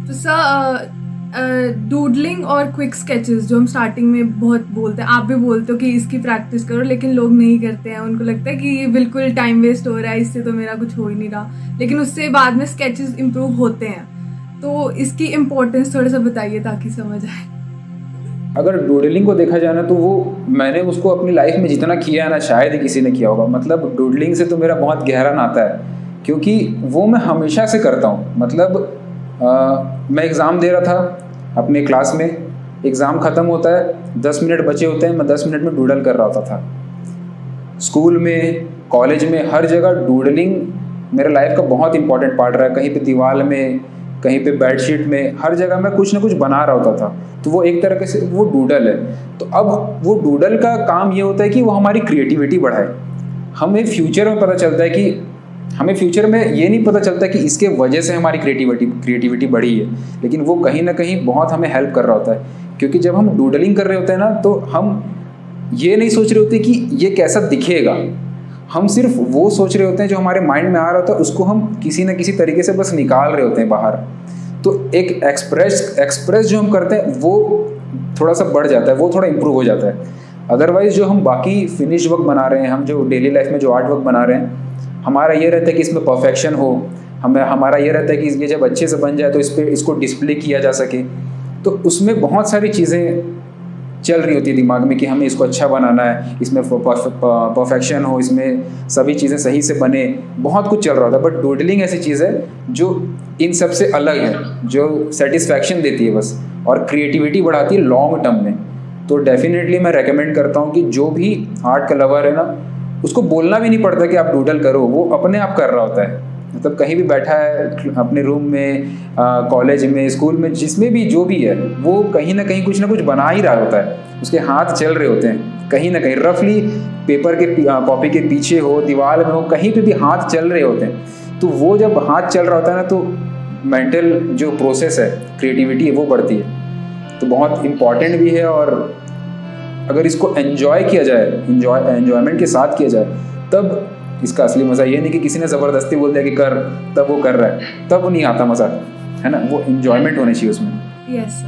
तो सर डूडलिंग और क्विक स्केचेस जो हम स्टार्टिंग में बहुत बोलते हैं, आप भी बोलते हो कि इसकी प्रैक्टिस करो, लेकिन लोग नहीं करते हैं। उनको लगता है कि ये बिल्कुल टाइम वेस्ट हो रहा है, इससे तो मेरा कुछ हो ही नहीं रहा, लेकिन उससे बाद में स्केचेस इम्प्रूव होते हैं। तो इसकी इम्पोर्टेंस थोड़ा सा बताइए ताकि समझ आए। अगर डूडलिंग को देखा जाए ना तो वो मैंने उसको अपनी लाइफ में जितना किया है ना शायद ही किसी ने किया होगा। मतलब डूडलिंग से तो मेरा बहुत गहरा नाता है, क्योंकि वो मैं हमेशा से करता हूँ। मतलब मैं एग्ज़ाम दे रहा था अपने क्लास में, एग्ज़ाम ख़त्म होता है, 10 मिनट बचे होते हैं, मैं 10 मिनट में डूडल कर रहा होता था। स्कूल में, कॉलेज में, हर जगह डूडलिंग मेरे लाइफ का बहुत इंपॉर्टेंट पार्ट रहा है। कहीं पे दीवार में, कहीं पे बेडशीट में, हर जगह मैं कुछ ना कुछ बना रहा होता था। तो वो एक तरह से वो डूडल है। तो अब वो डूडल का काम ये होता है कि वो हमारी क्रिएटिविटी बढ़ाए। हमें फ्यूचर में पता चलता है कि हमें फ्यूचर में ये नहीं पता चलता कि इसके वजह से हमारी क्रिएटिविटी बढ़ी है, लेकिन वो कहीं ना कहीं बहुत हमें हेल्प कर रहा होता है। क्योंकि जब हम डूडलिंग कर रहे होते हैं ना तो हम ये नहीं सोच रहे होते कि ये कैसा दिखेगा, हम सिर्फ वो सोच रहे होते हैं जो हमारे माइंड में आ रहा होता है, उसको हम किसी न किसी तरीके से बस निकाल रहे होते हैं बाहर। तो एक एक्सप्रेस जो हम करते हैं वो थोड़ा सा बढ़ जाता है, वो थोड़ा इम्प्रूव हो जाता है। अदरवाइज जो हम बाकी फिनिश वर्क बना रहे हैं, हम जो डेली लाइफ में जो आर्ट वर्क बना रहे हैं, हमारा ये रहता है कि इसमें परफेक्शन हो, हमारा ये रहता है कि ये जब अच्छे से बन जाए तो इसको डिस्प्ले किया जा सके। तो उसमें बहुत सारी चीज़ें चल रही होती है दिमाग में कि हमें इसको अच्छा बनाना है, इसमें परफेक्शन हो, इसमें सभी चीज़ें सही से बने, बहुत कुछ चल रहा होता है। बट डूडलिंग ऐसी चीज़ है जो इन सब से अलग है, जो सेटिस्फैक्शन देती है बस, और क्रिएटिविटी बढ़ाती है लॉन्ग टर्म में। तो डेफिनेटली मैं रेकमेंड करता हूँ कि जो भी आर्ट का लवर है ना, उसको बोलना भी नहीं पड़ता कि आप डूडल करो, वो अपने आप कर रहा होता है। मतलब कहीं भी बैठा है अपने रूम में, कॉलेज में, स्कूल में, जिसमें भी जो भी है, वो कहीं ना कहीं कुछ ना कुछ बना ही रहा होता है। उसके हाथ चल रहे होते हैं कहीं ना कहीं, रफली पेपर के कॉपी के पीछे हो, दीवार में हो, कहीं पे भी हाथ चल रहे होते हैं। तो वो जब हाथ चल रहा होता है ना तो मेंटल जो प्रोसेस है, क्रिएटिविटी है, वो बढ़ती है। तो बहुत इम्पॉर्टेंट भी है, और अगर इसको एंजॉय किया जाए, एंजॉयमेंट के साथ किया जाए, तब इसका असली मज़ा। ये नहीं कि किसी ने ज़बरदस्ती बोल दिया कि कर, तब वो कर रहा है, तब वो नहीं आता मज़ा, है ना। वो एंजॉयमेंट होनी चाहिए उसमें। Yes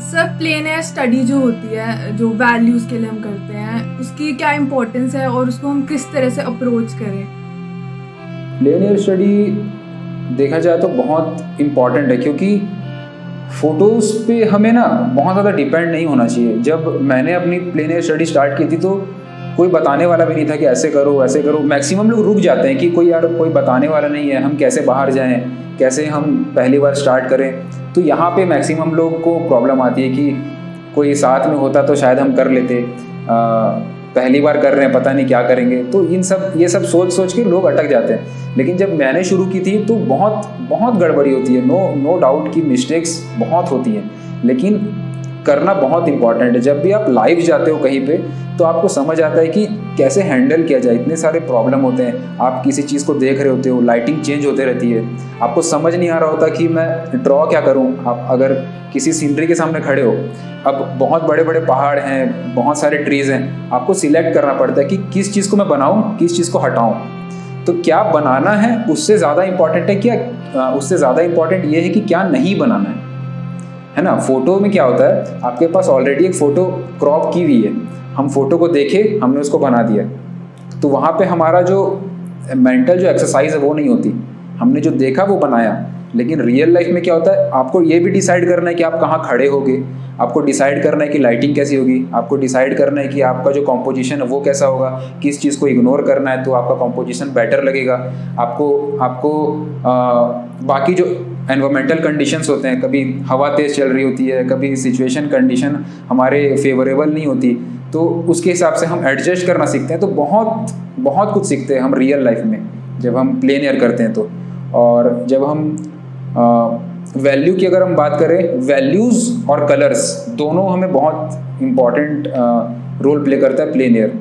sir, plein air study जो होती है, जो वैल्यूज़ के लिए हम करते हैं, उसकी क्या इम्पोर्टेंस है और उसको हम किस तरह से अप्रोच करें? प्लेन एयर स्टडी देखा जाए तो बहुत इम्पॉर्टेंट है, क्योंकि फ़ोटोज़ पे हमें ना बहुत ज़्यादा डिपेंड नहीं होना चाहिए। जब मैंने अपनी प्लेन एयर स्टडी स्टार्ट की थी तो कोई बताने वाला भी नहीं था कि ऐसे करो ऐसे करो। मैक्सिमम लोग रुक जाते हैं कि कोई बताने वाला नहीं है, हम कैसे बाहर जाएं, कैसे हम पहली बार स्टार्ट करें। तो यहाँ पे मैक्सिमम लोग को प्रॉब्लम आती है कि कोई साथ में होता तो शायद हम कर लेते, पहली बार कर रहे हैं, पता नहीं क्या करेंगे। तो ये सब सोच सोच के लोग अटक जाते हैं। लेकिन जब मैंने शुरू की थी तो बहुत बहुत गड़बड़ी होती है, नो डाउट कि मिस्टेक्स बहुत होती हैं, लेकिन करना बहुत इंपॉर्टेंट है। जब भी आप लाइव जाते हो कहीं पे तो आपको समझ आता है कि कैसे हैंडल किया जाए। इतने सारे प्रॉब्लम होते हैं, आप किसी चीज़ को देख रहे होते हो, लाइटिंग चेंज होते रहती है, आपको समझ नहीं आ रहा होता कि मैं ड्रॉ क्या करूं। आप अगर किसी सीनरी के सामने खड़े हो, अब बहुत बड़े बड़े पहाड़ हैं, बहुत सारे ट्रीज़ हैं, आपको सिलेक्ट करना पड़ता है कि किस चीज़ को मैं बनाऊं, किस चीज़ को हटाऊं। तो क्या बनाना है उससे ज़्यादा इम्पॉर्टेंट है, क्या उससे ज़्यादा इम्पॉर्टेंट ये है कि क्या नहीं बनाना है ना। फोटो में क्या होता है, आपके पास ऑलरेडी एक फ़ोटो क्रॉप की हुई है, हम फोटो को देखे, हमने उसको बना दिया, तो वहाँ पे हमारा जो मेंटल जो एक्सरसाइज है वो नहीं होती, हमने जो देखा वो बनाया। लेकिन रियल लाइफ में क्या होता है, आपको ये भी डिसाइड करना है कि आप कहाँ खड़े होगे, आपको डिसाइड करना है कि लाइटिंग कैसी होगी, आपको डिसाइड करना है कि आपका जो कॉम्पोजिशन है वो कैसा होगा, किस चीज़ को इग्नोर करना है तो आपका कॉम्पोजिशन बेटर लगेगा। आपको बाकी जो एनवायरमेंटल कंडीशंस होते हैं, कभी हवा तेज़ चल रही होती है, कभी सिचुएशन कंडीशन हमारे फेवरेबल नहीं होती, तो उसके हिसाब से हम एडजस्ट करना सीखते हैं। तो बहुत बहुत कुछ सीखते हैं हम रियल लाइफ में जब हम प्लेन एयर करते हैं तो। और जब हम वैल्यू की अगर हम बात करें, वैल्यूज़ और कलर्स दोनों हमें बहुत इम्पॉर्टेंट रोल प्ले करता है प्लेन एयर।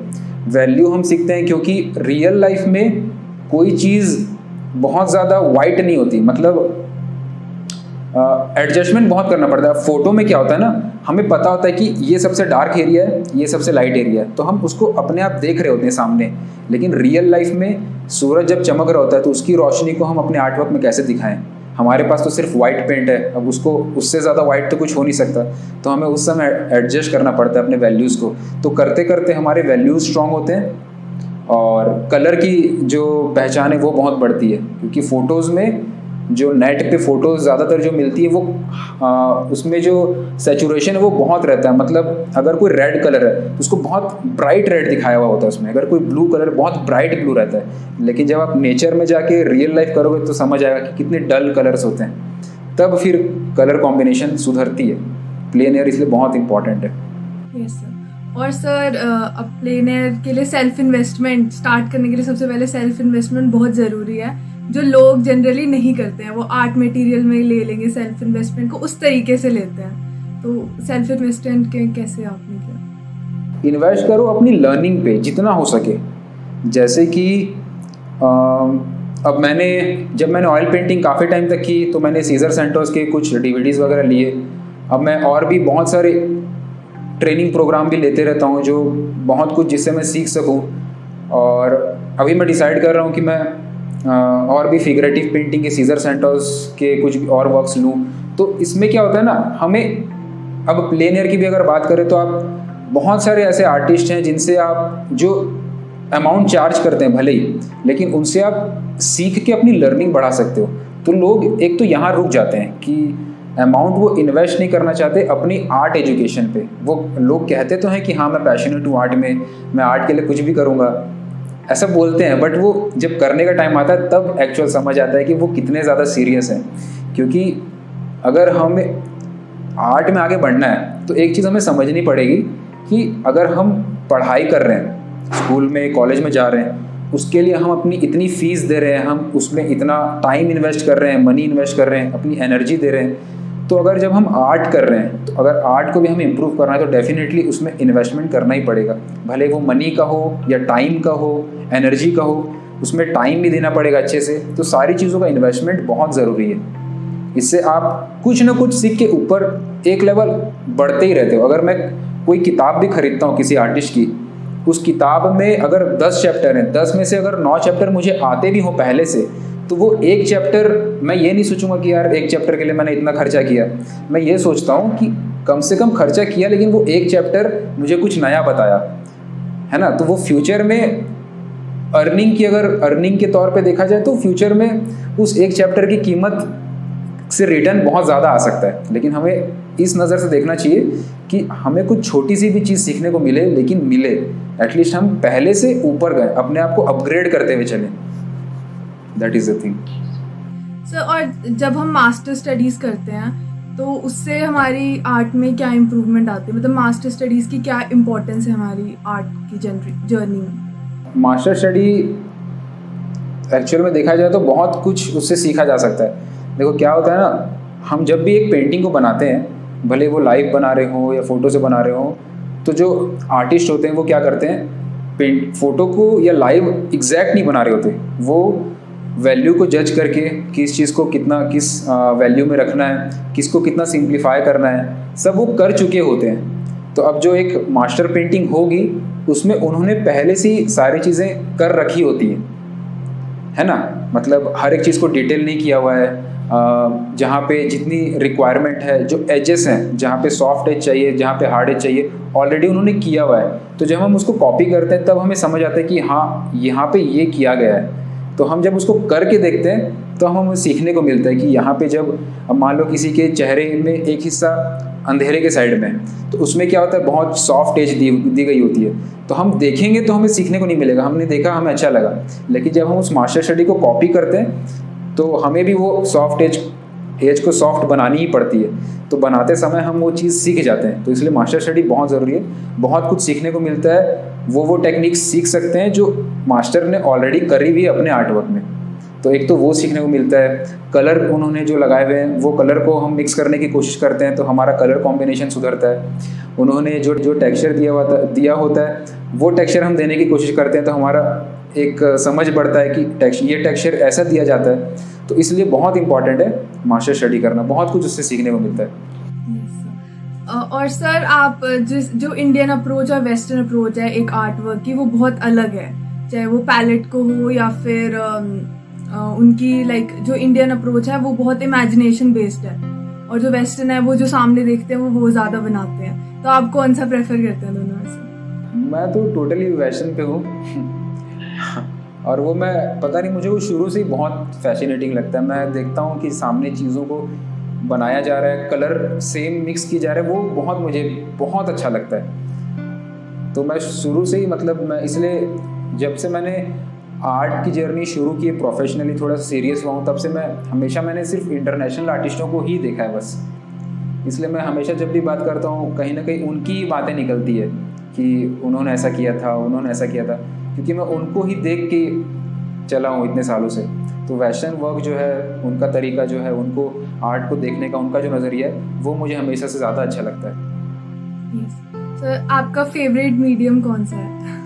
वैल्यू हम सीखते हैं क्योंकि रियल लाइफ में कोई चीज़ बहुत ज़्यादा वाइट नहीं होती, मतलब एडजस्टमेंट बहुत करना पड़ता है। फोटो में क्या होता है ना, हमें पता होता है कि ये सबसे डार्क एरिया है, ये सबसे लाइट एरिया है, तो हम उसको अपने आप देख रहे होते हैं सामने। लेकिन रियल लाइफ में सूरज जब चमक रहा होता है तो उसकी रोशनी को हम अपने आर्टवर्क में कैसे दिखाएं। हमारे पास तो सिर्फ वाइट पेंट है, अब उसको उससे ज़्यादा वाइट तो कुछ हो नहीं सकता, तो हमें उस समय एडजस्ट करना पड़ता है अपने वैल्यूज़ को। तो करते करते हमारे वैल्यूज़ स्ट्रॉन्ग होते हैं और कलर की जो पहचान है वो बहुत बढ़ती है। क्योंकि फ़ोटोज़ में जो नेट पे फ़ोटोज़ ज़्यादातर जो मिलती है वो उसमें जो सैचुरेशन है वो बहुत रहता है। मतलब अगर कोई रेड कलर है तो उसको बहुत ब्राइट रेड दिखाया हुआ होता है उसमें, अगर कोई ब्लू कलर बहुत ब्राइट ब्लू रहता है। लेकिन जब आप नेचर में जाके रियल लाइफ करोगे तो समझ आएगा कि कितने डल कलर्स होते हैं, तब फिर कलर कॉम्बिनेशन सुधरती है। प्लेन एयर इसलिए बहुत इंपॉर्टेंट है। Yes sir. और सर अब प्लेन एयर के लिए सेल्फ इन्वेस्टमेंट स्टार्ट करने के लिए सबसे पहले सेल्फ इन्वेस्टमेंट बहुत ज़रूरी है, जो लोग जनरली नहीं करते हैं। वो आर्ट मटेरियल में ले लेंगे, सेल्फ इन्वेस्टमेंट को उस तरीके से लेते हैं। तो सेल्फ इन्वेस्टमेंट के कैसे आपने किया? इन्वेस्ट करो अपनी लर्निंग पे जितना हो सके। जैसे कि अब जब मैंने ऑयल पेंटिंग काफ़ी टाइम तक की तो मैंने सीजर सेंटोस के कुछ DVDs वगैरह लिए। अब मैं और भी बहुत सारे ट्रेनिंग प्रोग्राम भी लेते रहता हूँ, जो बहुत कुछ जिससे मैं सीख सकूँ। और अभी मैं डिसाइड कर रहा हूँ कि मैं और भी फिगरेटिव पेंटिंग के सीजर सेंटोस के कुछ भी और वर्क्स लूँ। तो इसमें क्या होता है ना, हमें अब प्लेन एयर की भी अगर बात करें तो आप बहुत सारे ऐसे आर्टिस्ट हैं जिनसे आप जो अमाउंट चार्ज करते हैं भले ही, लेकिन उनसे आप सीख के अपनी लर्निंग बढ़ा सकते हो। तो लोग एक तो यहाँ रुक जाते हैं कि अमाउंट वो इन्वेस्ट नहीं करना चाहते अपनी आर्ट एजुकेशन पे। वो लोग कहते तो हैं कि हाँ मैं पैशनेट हूँ आर्ट में, मैं आर्ट के लिए कुछ भी करूँगा, ऐसा बोलते हैं, बट वो जब करने का टाइम आता है तब एक्चुअल समझ आता है कि वो कितने ज़्यादा सीरियस हैं। क्योंकि अगर हमें आर्ट में आगे बढ़ना है तो एक चीज़ हमें समझनी पड़ेगी कि अगर हम पढ़ाई कर रहे हैं, स्कूल में कॉलेज में जा रहे हैं, उसके लिए हम अपनी इतनी फ़ीस दे रहे हैं, हम उसमें इतना टाइम इन्वेस्ट कर रहे हैं, मनी इन्वेस्ट कर रहे हैं, अपनी एनर्जी दे रहे हैं। तो अगर जब हम आर्ट कर रहे हैं, तो अगर आर्ट को भी हमें इम्प्रूव करना है तो डेफिनेटली उसमें इन्वेस्टमेंट करना ही पड़ेगा। भले वो मनी का हो या टाइम का हो, एनर्जी का हो, उसमें टाइम भी देना पड़ेगा अच्छे से। तो सारी चीज़ों का इन्वेस्टमेंट बहुत ज़रूरी है। इससे आप कुछ ना कुछ सीख के ऊपर एक लेवल बढ़ते ही रहते हो। अगर मैं कोई किताब भी खरीदता हूँ किसी आर्टिस्ट की, उस किताब में अगर 10 चैप्टर हैं, 10 में से अगर 9 चैप्टर मुझे आते भी हों पहले से, तो वो एक चैप्टर मैं ये नहीं सोचूंगा कि यार एक चैप्टर के लिए मैंने इतना खर्चा किया। मैं ये सोचता हूँ कि कम से कम खर्चा किया, लेकिन वो एक चैप्टर मुझे कुछ नया बताया, है ना। तो वो फ्यूचर में अर्निंग के तौर पे देखा जाए तो फ्यूचर में उस एक चैप्टर की कीमत से रिटर्न बहुत ज़्यादा आ सकता है। लेकिन हमें इस नज़र से देखना चाहिए कि हमें कुछ छोटी सी भी चीज़ सीखने को मिले, लेकिन मिले एटलीस्ट हम पहले से ऊपर गए, अपने आप को अपग्रेड करते हुए चलें। That is the thing. Sir, और जब हम मास्टर स्टडीज़ करते हैं तो उससे हमारी आर्ट में क्या इम्प्रूवमेंट आती है, मतलब मास्टर स्टडीज़ की क्या इम्पोर्टेंस है हमारी आर्ट की जर्नी में? मास्टर स्टडी एक्चुअल में देखा जाए तो बहुत कुछ उससे सीखा जा सकता है। देखो क्या होता है ना, हम जब भी एक पेंटिंग को बनाते हैं, भले वो लाइव बना रहे हो या फोटो से बना रहे हो, तो जो आर्टिस्ट होते हैं वो क्या करते हैं, फोटो को या लाइव एग्जैक्ट नहीं बना रहे होते, वो वैल्यू को जज करके किस चीज़ को कितना किस वैल्यू में रखना है, किसको कितना सिंप्लीफाई करना है, सब वो कर चुके होते हैं। तो अब जो एक मास्टर पेंटिंग होगी उसमें उन्होंने पहले से ही सारी चीज़ें कर रखी होती हैं, है ना। मतलब हर एक चीज़ को डिटेल नहीं किया हुआ है, जहाँ पे जितनी रिक्वायरमेंट है, जो एजेस हैं, जहाँ पे सॉफ्ट एज चाहिए, जहाँ पे हार्ड एज चाहिए, ऑलरेडी उन्होंने किया हुआ है। तो जब हम उसको कॉपी करते हैं तब हमें समझ आता है कि हाँ यहाँ पे ये किया गया है। तो हम जब उसको करके देखते हैं तो हमें सीखने को मिलता है कि यहाँ पे जब अब मान लो किसी के चेहरे में एक हिस्सा अंधेरे के साइड में, तो उसमें क्या होता है, बहुत सॉफ्ट एज दी गई होती है। तो हम देखेंगे तो हमें सीखने को नहीं मिलेगा, हमने देखा हमें अच्छा लगा, लेकिन जब हम उस मास्टर स्टडी को कॉपी करते हैं तो हमें भी वो सॉफ्ट एज को सॉफ्ट बनानी ही पड़ती है। तो बनाते समय हम वो चीज़ सीख जाते हैं। तो इसलिए मास्टर स्टडी बहुत ज़रूरी है, बहुत कुछ सीखने को मिलता है। वो टेक्निक्स सीख सकते हैं जो मास्टर ने ऑलरेडी करी हुई है अपने आर्ट वर्क में। तो एक तो वो सीखने को मिलता है, कलर उन्होंने जो लगाए हुए हैं वो कलर को हम मिक्स करने की कोशिश करते हैं तो हमारा कलर कॉम्बिनेशन सुधरता है। उन्होंने जो टेक्सचर दिया होता है वो टेक्सचर हम देने की कोशिश करते हैं तो हमारा एक समझ बढ़ता है कि ये टेक्सचर ऐसा दिया जाता है। तो इसलिए बहुत इंपॉर्टेंट है मास्टर स्टडी करना, बहुत कुछ उससे सीखने को मिलता है। और सर आप जो इंडियन अप्रोच और वेस्टर्न अप्रोच है एक आर्ट वर्क की, वो बहुत अलग है, चाहे वो पैलेट को हो या फिर उनकी जो इंडियन अप्रोच है वो बहुत इमेजिनेशन बेस्ड है, और जो वेस्टर्न है वो जो सामने देखते हैं वो ज़्यादा बनाते हैं। तो आप कौन सा प्रेफर करते हैं दोनों में से? मैं तो टोटली वेस्टर्न पे हूँ और वो मैं पता नहीं, मुझे वो शुरू से ही बहुत फैसिनेटिंग लगता है। मैं देखता हूँ कि सामने चीज़ों को बनाया जा रहा है, कलर सेम मिक्स की जा रहा है, वो मुझे बहुत अच्छा लगता है। तो मैं शुरू से ही मैं इसलिए जब से मैंने आर्ट की जर्नी शुरू की है, प्रोफेशनली थोड़ा सीरियस हुआ हूँ, तब से मैंने सिर्फ इंटरनेशनल आर्टिस्टों को ही देखा है बस। इसलिए मैं हमेशा जब भी बात करता हूँ कहीं ना कहीं उनकी बातें निकलती है कि उन्होंने ऐसा किया था, उन्होंने ऐसा किया था, क्योंकि मैं उनको ही देख के चला हूँ इतने सालों से। तो वेस्टर्न वर्क जो है, उनका तरीका जो है, उनको आर्ट को देखने का उनका जो नज़रिया है, वो मुझे हमेशा से ज़्यादा अच्छा लगता है। सर आपका फेवरेट मीडियम कौन सा है?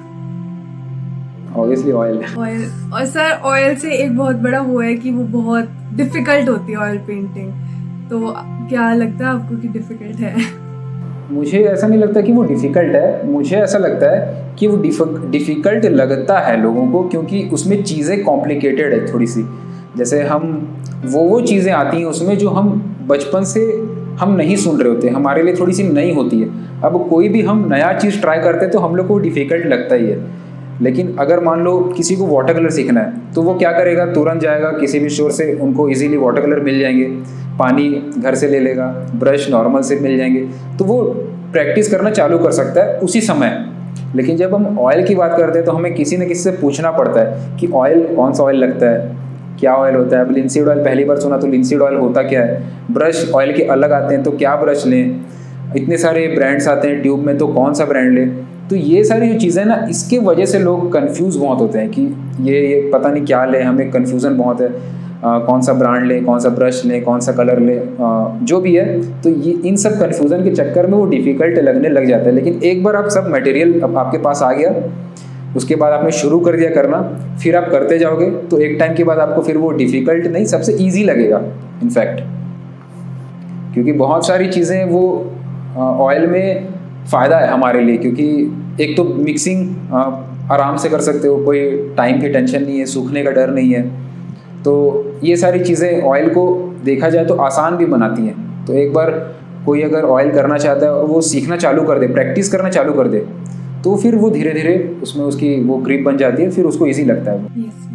Obviously oil. और सर ऑयल से एक बहुत बड़ा वो है कि वो बहुत डिफिकल्ट होती है ऑयल पेंटिंग, तो क्या लगता है आपको कि डिफिकल्ट है? मुझे ऐसा नहीं लगता कि वो डिफ़िकल्ट है, मुझे ऐसा लगता है कि वो डिफ़िकल्ट लगता है लोगों को क्योंकि उसमें चीज़ें कॉम्प्लिकेटेड है थोड़ी सी। जैसे हम वो चीज़ें आती हैं उसमें जो हम बचपन से हम नहीं सुन रहे होते, हमारे लिए थोड़ी सी नई होती है। अब कोई भी हम नया चीज़ ट्राई करते हैं तो हम लोग को डिफ़िकल्ट लगता ही है। लेकिन अगर मान लो किसी को वाटर कलर सीखना है तो वो क्या करेगा, तुरंत जाएगा किसी भी स्टोर से, उनको इजीली वाटर कलर मिल जाएंगे, पानी घर से ले लेगा, ब्रश नॉर्मल से मिल जाएंगे, तो वो प्रैक्टिस करना चालू कर सकता है उसी समय। लेकिन जब हम ऑयल की बात करते हैं तो हमें किसी न किसी से पूछना पड़ता है कि ऑयल कौन सा ऑयल लगता है, क्या ऑयल होता है। अब लिंसीड ऑयल पहली बार सुना तो लिंसीड ऑयल होता क्या है, ब्रश ऑयल के अलग आते हैं तो क्या ब्रश लें, इतने सारे ब्रांड्स आते हैं ट्यूब में तो कौन सा ब्रांड लें। तो ये सारी जो चीज़ें ना, इसके वजह से लोग कंफ्यूज बहुत होते हैं कि ये पता नहीं क्या लें, हमें कन्फ्यूज़न बहुत है, कौन सा ब्रांड लें, कौन सा ब्रश लें, कौन सा कलर लें, जो भी है। तो ये इन सब कन्फ्यूज़न के चक्कर में वो डिफ़िकल्ट लगने लग जाता है। लेकिन एक बार आप सब मटेरियल अब आपके पास आ गया, उसके बाद आपने शुरू कर दिया करना, फिर आप करते जाओगे तो एक टाइम के बाद आपको फिर वो डिफ़िकल्ट नहीं, सबसे ईजी लगेगा इनफैक्ट। क्योंकि बहुत सारी चीज़ें वो ऑयल में फ़ायदा है हमारे लिए, क्योंकि एक तो मिक्सिंग आराम से कर सकते हो, कोई टाइम की टेंशन नहीं है, सूखने का डर नहीं है। तो ये सारी चीज़ें ऑयल को देखा जाए तो आसान भी बनाती हैं। तो एक बार कोई अगर ऑयल करना चाहता है और वो सीखना चालू कर दे, प्रैक्टिस करना चालू कर दे, तो फिर वो धीरे धीरे उसमें उसकी वो ग्रिप बन जाती है, फिर उसको ईजी लगता है।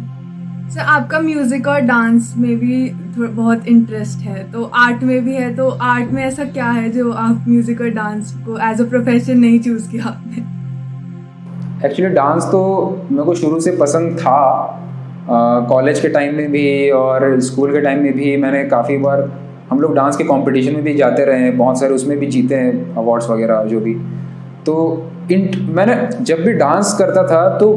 सर आपका म्यूज़िक और डांस में भी बहुत इंटरेस्ट है, तो आर्ट में भी है, तो आर्ट में ऐसा क्या है जो आप म्यूज़िक और डांस को एज अ प्रोफेशन नहीं चूज़ किया आपने? एक्चुअली डांस तो मेरे को शुरू से पसंद था, कॉलेज के टाइम में भी और स्कूल के टाइम में भी मैंने काफ़ी बार हम लोग डांस के कंपटीशन में भी जाते रहे हैं, बहुत सारे उसमें भी जीते हैं अवार्ड्स वगैरह जो भी। तो मैंने जब भी डांस करता था तो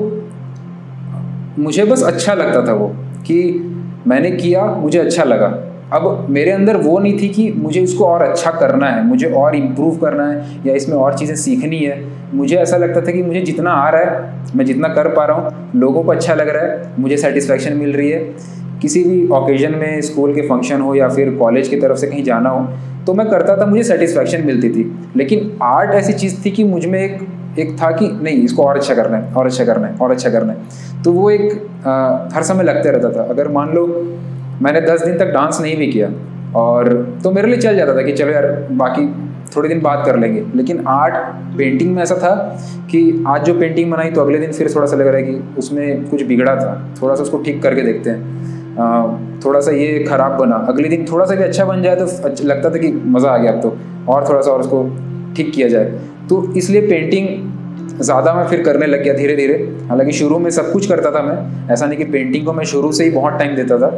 मुझे बस अच्छा लगता था वो, कि मैंने किया, मुझे अच्छा लगा। अब मेरे अंदर वो नहीं थी कि मुझे इसको और अच्छा करना है, मुझे और इम्प्रूव करना है या इसमें और चीज़ें सीखनी है। मुझे ऐसा लगता था कि मुझे जितना आ रहा है, मैं जितना कर पा रहा हूँ, लोगों को अच्छा लग रहा है, मुझे सेटिस्फैक्शन मिल रही है। किसी भी ओकेजन में, स्कूल के फंक्शन हो या फिर कॉलेज की तरफ से कहीं जाना हो, तो मैं करता था, मुझे सेटिस्फैक्शन मिलती थी। लेकिन आर्ट ऐसी चीज़ थी कि मुझ में एक था कि नहीं, इसको और अच्छा करना है, और अच्छा करना है, और अच्छा करना है। तो वो एक हर समय लगते रहता था। अगर मान लो मैंने 10 दिन तक डांस नहीं भी किया, और तो मेरे लिए चल जाता था कि चलो यार, बाकी थोड़े दिन बात कर लेंगे। लेकिन आर्ट, पेंटिंग में ऐसा था कि आज जो पेंटिंग बनाई तो अगले दिन फिर थोड़ा सा लग रहा है कि उसमें कुछ बिगड़ा था, थोड़ा सा उसको ठीक करके देखते हैं, थोड़ा सा ये खराब बना, अगले दिन थोड़ा सा भी अच्छा बन जाए तो लगता था कि मज़ा आ गया, अब तो और थोड़ा सा और उसको ठीक किया जाए। तो इसलिए पेंटिंग ज़्यादा मैं फिर करने लग गया धीरे धीरे। हालांकि शुरू में सब कुछ करता था मैं, ऐसा नहीं कि पेंटिंग को मैं शुरू से ही बहुत टाइम देता था,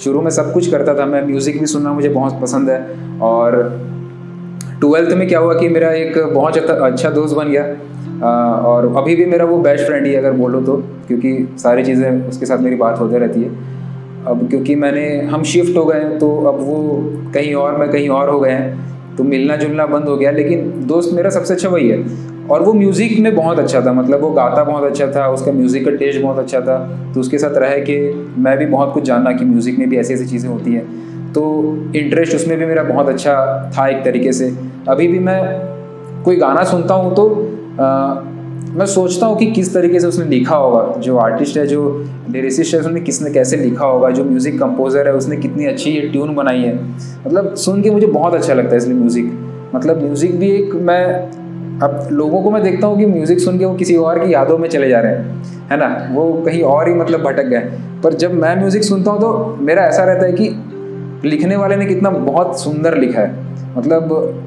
शुरू में सब कुछ करता था मैं। म्यूज़िक भी सुनना मुझे बहुत पसंद है। और 12th में क्या हुआ कि मेरा एक बहुत अच्छा दोस्त बन गया, और अभी भी मेरा वो बेस्ट फ्रेंड ही अगर बोलो तो, क्योंकि सारी चीज़ें उसके साथ मेरी बात होते रहती है। अब क्योंकि हम शिफ्ट हो गए हैं, तो अब वो कहीं और, मैं कहीं और हो गए हैं, तो मिलना जुलना बंद हो गया। लेकिन दोस्त मेरा सबसे अच्छा वही है। और वो म्यूज़िक में बहुत अच्छा था, मतलब वो गाता बहुत अच्छा था, उसका म्यूज़िक का टेस्ट बहुत अच्छा था। तो उसके साथ रह के मैं भी बहुत कुछ जाना कि म्यूज़िक में भी ऐसी ऐसी चीज़ें होती हैं। तो इंटरेस्ट उसमें भी मेरा बहुत अच्छा था एक तरीके से। अभी भी मैं कोई गाना सुनता हूँ तो मैं सोचता हूँ कि किस तरीके से उसने लिखा होगा, जो आर्टिस्ट है, जो लिरिसिस्ट है, उसने किसने कैसे लिखा होगा, जो म्यूज़िक कंपोज़र है उसने कितनी अच्छी ये ट्यून बनाई है। मतलब सुन के मुझे बहुत अच्छा लगता है। इसलिए म्यूज़िक भी एक, मैं अब लोगों को मैं देखता हूँ कि म्यूज़िक सुन के वो किसी और की यादों में चले जा रहे हैं, है ना, वो कहीं और ही मतलब भटक गए। पर जब मैं म्यूज़िक सुनता हूँ तो मेरा ऐसा रहता है कि लिखने वाले ने कितना बहुत सुंदर लिखा है, मतलब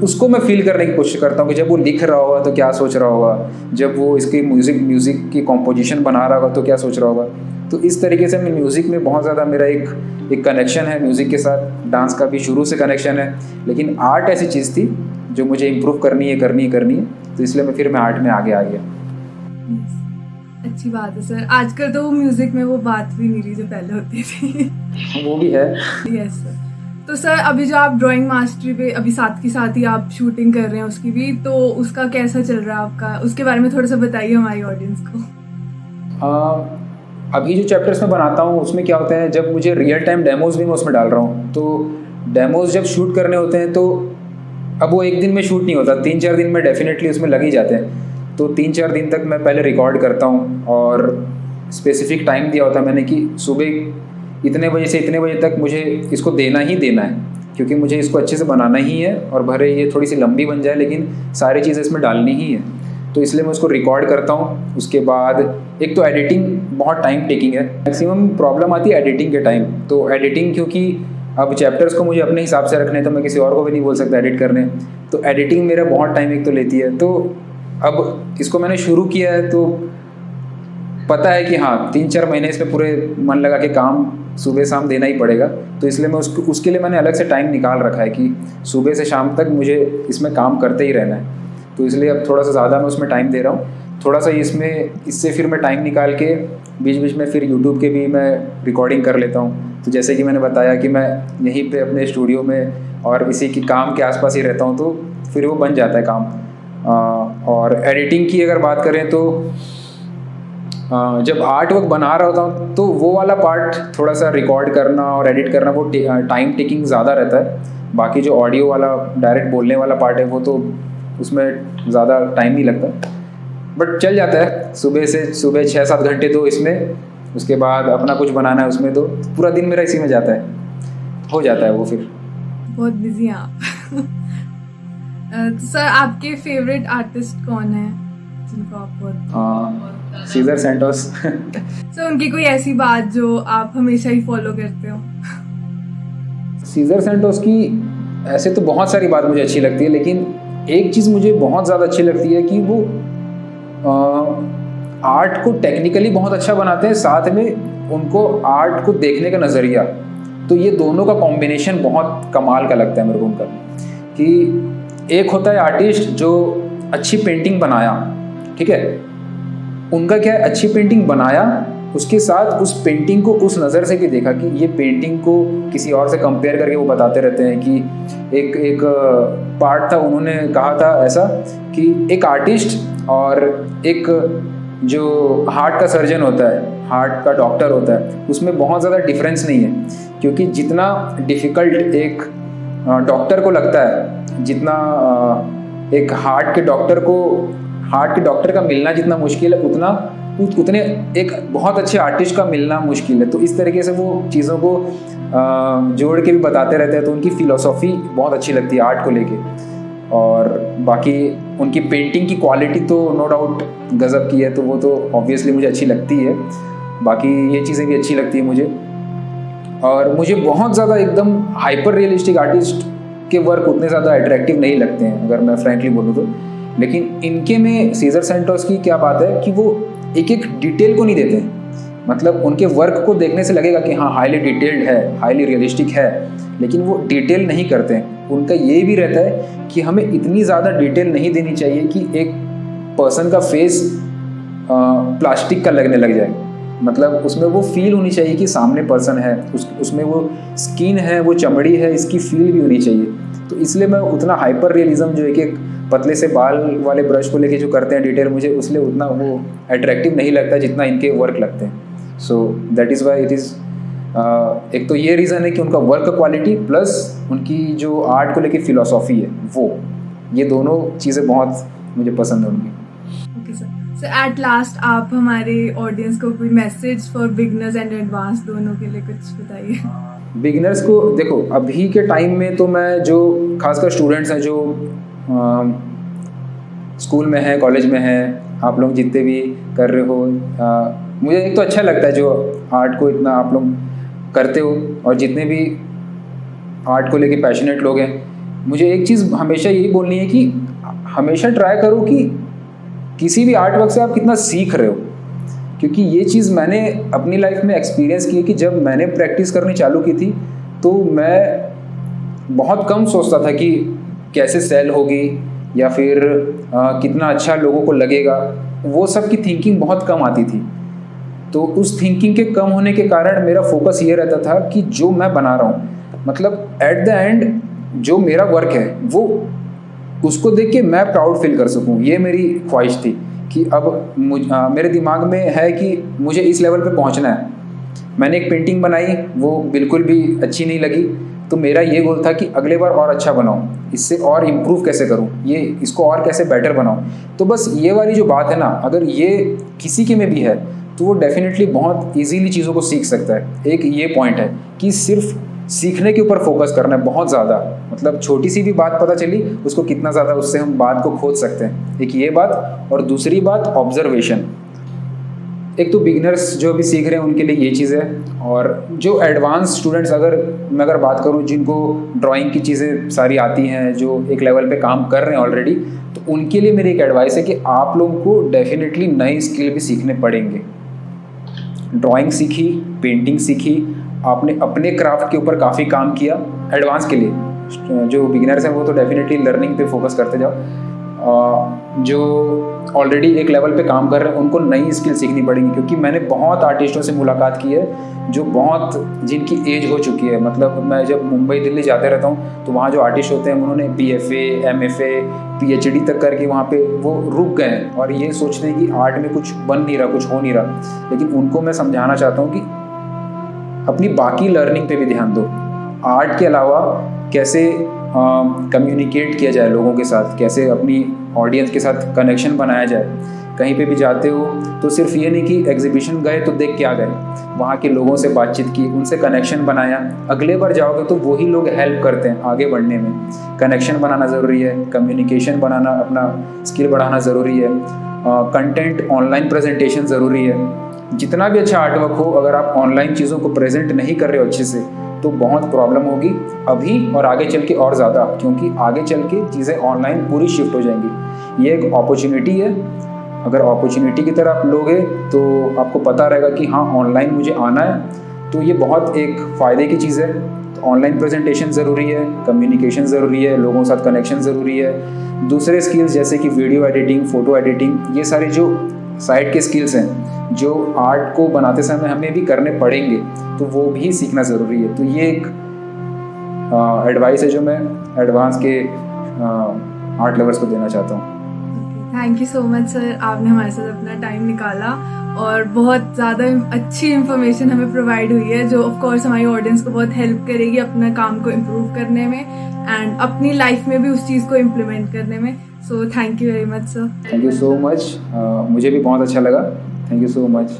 उसको मैं फील करने की कोशिश करता हूँ कि जब वो लिख रहा होगा तो क्या सोच रहा होगा, जब वो इसकी म्यूज़िक की कॉम्पोजिशन बना रहा होगा तो क्या सोच रहा होगा। तो इस तरीके से मैं म्यूज़िक में बहुत ज़्यादा मेरा एक कनेक्शन है म्यूज़िक के साथ। डांस का भी शुरू से कनेक्शन है, लेकिन आर्ट ऐसी चीज़ थी जो मुझे इम्प्रूव करनी है, तो इसलिए मैं आर्ट में आगे आ गया। अच्छी बात है सर। आजकल तो म्यूज़िक में वो बात भी नहीं रही जो पहले होती थी। वो भी है। Yes sir. तो सर अभी जो आप ड्राइंग मास्टरी पे अभी साथ के साथ ही आप शूटिंग कर रहे हैं उसकी भी, तो उसका कैसा चल रहा है आपका, उसके बारे में थोड़ा सा बताइए हमारी ऑडियंस को। अभी जो चैप्टर्स मैं बनाता हूँ उसमें क्या होता है, जब मुझे रियल टाइम डेमोज भी मैं उसमें डाल रहा हूँ, तो डेमोज जब शूट करने होते हैं तो अब वो एक दिन में शूट नहीं होता, 3-4 दिन में डेफिनेटली उसमें लग ही जाते हैं। तो 3-4 दिन तक मैं पहले रिकॉर्ड करता हूँ, और स्पेसिफिक टाइम दिया होता है मैंने कि सुबह इतने बजे से इतने बजे तक मुझे इसको देना ही देना है, क्योंकि मुझे इसको अच्छे से बनाना ही है। और भले ये थोड़ी सी लंबी बन जाए, लेकिन सारी चीज़ें इसमें डालनी ही है, तो इसलिए मैं उसको रिकॉर्ड करता हूँ। उसके बाद एक तो एडिटिंग बहुत टाइम टेकिंग है, मैक्सिमम प्रॉब्लम आती है एडिटिंग के टाइम। तो एडिटिंग, क्योंकि अब चैप्टर्स को मुझे अपने हिसाब से रखने, तो मैं किसी और को भी नहीं बोल सकता एडिट करने, तो एडिटिंग मेरा बहुत टाइम एक तो लेती है। तो अब इसको मैंने शुरू किया है, तो पता है कि हाँ 3-4 महीने इसमें पूरे मन लगा के काम सुबह शाम देना ही पड़ेगा। तो इसलिए मैं उसके लिए मैंने अलग से टाइम निकाल रखा है कि सुबह से शाम तक मुझे इसमें काम करते ही रहना है। तो इसलिए अब थोड़ा सा ज़्यादा मैं उसमें टाइम दे रहा हूँ। थोड़ा सा इससे फिर मैं टाइम निकाल के बीच बीच में फिर यूट्यूब के भी मैं रिकॉर्डिंग कर लेता हूँ। तो जैसे कि मैंने बताया कि मैं यहीं पे अपने स्टूडियो में और इसी की काम के आसपास ही रहता हूँ, तो फिर वो बन जाता है काम। और एडिटिंग की अगर बात करें तो जब आर्ट वर्क बना रहा होता हूँ तो वो वाला पार्ट थोड़ा सा रिकॉर्ड करना और एडिट करना वो टाइम टेकिंग ज़्यादा रहता है। बाकी जो ऑडियो वाला डायरेक्ट बोलने वाला पार्ट है वो तो उसमें ज़्यादा टाइम नहीं लगता, बट चल जाता है। सुबह 6-7 घंटे तो इसमें, उसके बाद अपना कुछ बनाना है उसमें, तो पूरा दिन मेरा इसी में जाता है, हो जाता है वो। फिर बहुत बिजी हैं आप। तो सर आपके फेवरेट आर्टिस्ट कौन है जिनको आप बहुत सीजर सैंटोस। सर उनकी कोई ऐसी बात जो आप हमेशा ही फॉलो करते हो? सीजर सैंटोस की ऐसे तो बहुत सारी बात मुझे अच्छी लगती है, लेकिन एक चीज़ मुझे बहुत ज़्यादा अच्छी लगती है कि वो आर्ट को टेक्निकली बहुत अच्छा बनाते हैं, साथ में उनको आर्ट को देखने का नज़रिया तो ये दोनों का कॉम्बिनेशन बहुत कमाल का लगता है मेरे को उनका, कि एक होता है आर्टिस्ट जो अच्छी पेंटिंग बनाया, ठीक है, उनका क्या है, अच्छी पेंटिंग बनाया, उसके साथ उस पेंटिंग को उस नज़र से भी देखा कि ये पेंटिंग को किसी और से कंपेयर करके वो बताते रहते हैं कि एक पार्ट था, उन्होंने कहा था ऐसा कि एक आर्टिस्ट और एक जो हार्ट का सर्जन होता है, हार्ट का डॉक्टर होता है, उसमें बहुत ज़्यादा डिफरेंस नहीं है, क्योंकि जितना डिफ़िकल्ट एक डॉक्टर को लगता है, जितना एक हार्ट के डॉक्टर का मिलना जितना मुश्किल है, उतने एक बहुत अच्छे आर्टिस्ट का मिलना मुश्किल है। तो इस तरीके से वो चीज़ों को जोड़ के भी बताते रहते हैं, तो उनकी फ़िलोसॉफ़ी बहुत अच्छी लगती है आर्ट को लेके। और बाकी उनकी पेंटिंग की क्वालिटी तो नो डाउट गज़ब की है, तो वो तो ऑब्वियसली मुझे अच्छी लगती है। बाकी ये चीज़ें भी अच्छी लगती है मुझे। और मुझे बहुत ज़्यादा एकदम हाइपर रियलिस्टिक आर्टिस्ट के वर्क उतने ज़्यादा अट्रैक्टिव नहीं लगते हैं, अगर मैं फ्रैंकली बोलूँ तो। लेकिन इनके में सीजर सैंटोस की क्या बात है कि वो एक एक डिटेल को नहीं देते हैं। मतलब उनके वर्क को देखने से लगेगा कि हाँ हाईली डिटेल्ड है, हाईली रियलिस्टिक है, लेकिन वो डिटेल नहीं करते हैं। उनका ये भी रहता है कि हमें इतनी ज़्यादा डिटेल नहीं देनी चाहिए कि एक पर्सन का फेस प्लास्टिक का लगने लग जाए। मतलब उसमें वो फील होनी चाहिए कि सामने पर्सन है, उसमें वो स्किन है, वो चमड़ी है, इसकी फील भी होनी चाहिए। तो इसलिए मैं उतना हाइपर रियलिज्म जो एक पतले से बाल वाले ब्रश को लेके जो करते हैं डिटेल, मुझे उसलिए उतना वो अट्रैक्टिव नहीं लगता जितना इनके वर्क लगते हैं। So that is why it is एक तो ये रीज़न है कि उनका वर्क क्वालिटी प्लस उनकी जो आर्ट को लेके फ़िलोसॉफ़ी है, वो ये दोनों चीज़ें बहुत मुझे पसंद है उनकी। Okay sir, so at last आप हमारे ऑडियंस को कोई message for beginners and advance दोनों के लिए कुछ बताइए। बिगिनर्स को देखो, अभी के टाइम में तो मैं जो खासकर स्टूडेंट्स हैं जो स्कूल में हैं, कॉलेज में हैं, आप लोग जितने भी कर रहे हो, मुझे एक तो अच्छा लगता है जो आर्ट को इतना आप लोग करते हो, और जितने भी आर्ट को लेके पैशनेट लोग हैं, मुझे एक चीज़ हमेशा यही बोलनी है कि हमेशा ट्राई करो कि किसी भी आर्ट वर्क से आप कितना सीख रहे हो। क्योंकि ये चीज़ मैंने अपनी लाइफ में एक्सपीरियंस की है कि जब मैंने प्रैक्टिस करनी चालू की थी तो मैं बहुत कम सोचता था कि कैसे सेल होगी या फिर कितना अच्छा लोगों को लगेगा, वो सब की थिंकिंग बहुत कम आती थी। तो उस थिंकिंग के कम होने के कारण मेरा फोकस ये रहता था कि जो मैं बना रहा हूँ, मतलब एट द एंड जो मेरा वर्क है वो उसको देख के मैं प्राउड फील कर सकूँ, ये मेरी ख्वाहिश थी कि अब मेरे दिमाग में है कि मुझे इस लेवल पे पहुँचना है। मैंने एक पेंटिंग बनाई, वो बिल्कुल भी अच्छी नहीं लगी, तो मेरा ये गोल था कि अगले बार और अच्छा बनाऊँ, इससे और इम्प्रूव कैसे करूँ, ये इसको और कैसे बेटर बनाऊँ। तो बस ये वाली जो बात है ना, अगर ये किसी के में भी है तो वो डेफिनेटली बहुत इजीली चीज़ों को सीख सकता है। एक ये पॉइंट है कि सिर्फ सीखने के ऊपर फोकस करना है बहुत ज़्यादा, मतलब छोटी सी भी बात पता चली उसको कितना ज़्यादा उससे हम बात को खोज सकते हैं, एक ये बात। और दूसरी बात ऑब्जर्वेशन। एक तो बिगिनर्स जो अभी सीख रहे हैं उनके लिए ये चीज़ है, और जो एडवांस स्टूडेंट्स मैं अगर बात करूँ जिनको ड्राइंग की चीज़ें सारी आती हैं, जो एक लेवल पे काम कर रहे हैं ऑलरेडी, तो उनके लिए मेरी एक एडवाइस है कि आप लोगों को डेफिनेटली नई स्किल भी सीखने पड़ेंगे। ड्राइंग सीखी, पेंटिंग सीखी, आपने अपने क्राफ्ट के ऊपर काफ़ी काम किया। एडवांस के लिए जो बिगिनर्स हैं वो तो डेफिनेटली लर्निंग पे फोकस करते जाओ, जो ऑलरेडी एक लेवल पे काम कर रहे हैं उनको नई स्किल सीखनी पड़ेगी। क्योंकि मैंने बहुत आर्टिस्टों से मुलाकात की है जो जिनकी एज हो चुकी है। मतलब मैं जब मुंबई दिल्ली जाते रहता हूँ तो वहाँ जो आर्टिस्ट होते हैं उन्होंने BFA, MFA, PhD तक करके वहाँ पे वो रुक गए हैं और ये सोचते हैं कि आर्ट में कुछ बन नहीं रहा, कुछ हो नहीं रहा। लेकिन उनको मैं समझाना चाहता हूँ कि अपनी बाकी लर्निंग पे भी ध्यान दो। आर्ट के अलावा कैसे कम्युनिकेट किया जाए लोगों के साथ, कैसे अपनी ऑडियंस के साथ कनेक्शन बनाया जाए। कहीं पे भी जाते हो तो सिर्फ ये नहीं कि एग्जीबिशन गए तो देख के आ गए, वहाँ के लोगों से बातचीत की, उनसे कनेक्शन बनाया। अगले बार जाओगे तो वही लोग हेल्प करते हैं आगे बढ़ने में। कनेक्शन बनाना ज़रूरी है, कम्युनिकेशन बनाना, अपना स्किल बढ़ाना ज़रूरी है, कंटेंट ऑनलाइन प्रेजेंटेशन ज़रूरी है। जितना भी अच्छा आर्टवर्क हो, अगर आप ऑनलाइन चीज़ों को प्रेजेंट नहीं कर रहे हो अच्छे से तो बहुत प्रॉब्लम होगी अभी और आगे चल के और ज़्यादा, क्योंकि आगे चल के चीज़ें ऑनलाइन पूरी शिफ्ट हो जाएंगी। ये एक अपॉर्चुनिटी है, अगर अपॉर्चुनिटी की तरह आप लोगे तो आपको पता रहेगा कि हाँ ऑनलाइन मुझे आना है तो ये बहुत एक फ़ायदे की चीज़ है। तो ऑनलाइन प्रेजेंटेशन ज़रूरी है, कम्युनिकेशन ज़रूरी है, लोगों के साथ कनेक्शन ज़रूरी है। दूसरे स्किल्स जैसे कि वीडियो एडिटिंग, फ़ोटो एडिटिंग, ये सारे जो साइड के स्किल्स हैं जो आर्ट को बनाते समय हमें भी करने पड़ेंगे, तो वो भी सीखना ज़रूरी है। तो ये एक एडवाइस है जो मैं एडवांस के आर्ट लवर्स को देना चाहता हूँ। Thank you so much sir, आपने हमारे साथ अपना टाइम निकाला और बहुत ज़्यादा अच्छी इन्फॉर्मेशन हमें प्रोवाइड हुई है जो ऑफ कोर्स हमारी ऑडियंस को बहुत हेल्प करेगी अपना काम को इम्प्रूव करने में एंड अपनी लाइफ में भी उस चीज़ को इम्प्लीमेंट करने में। So thank you very much sir. Thank you so much, मुझे भी बहुत अच्छा लगा। Thank you so much.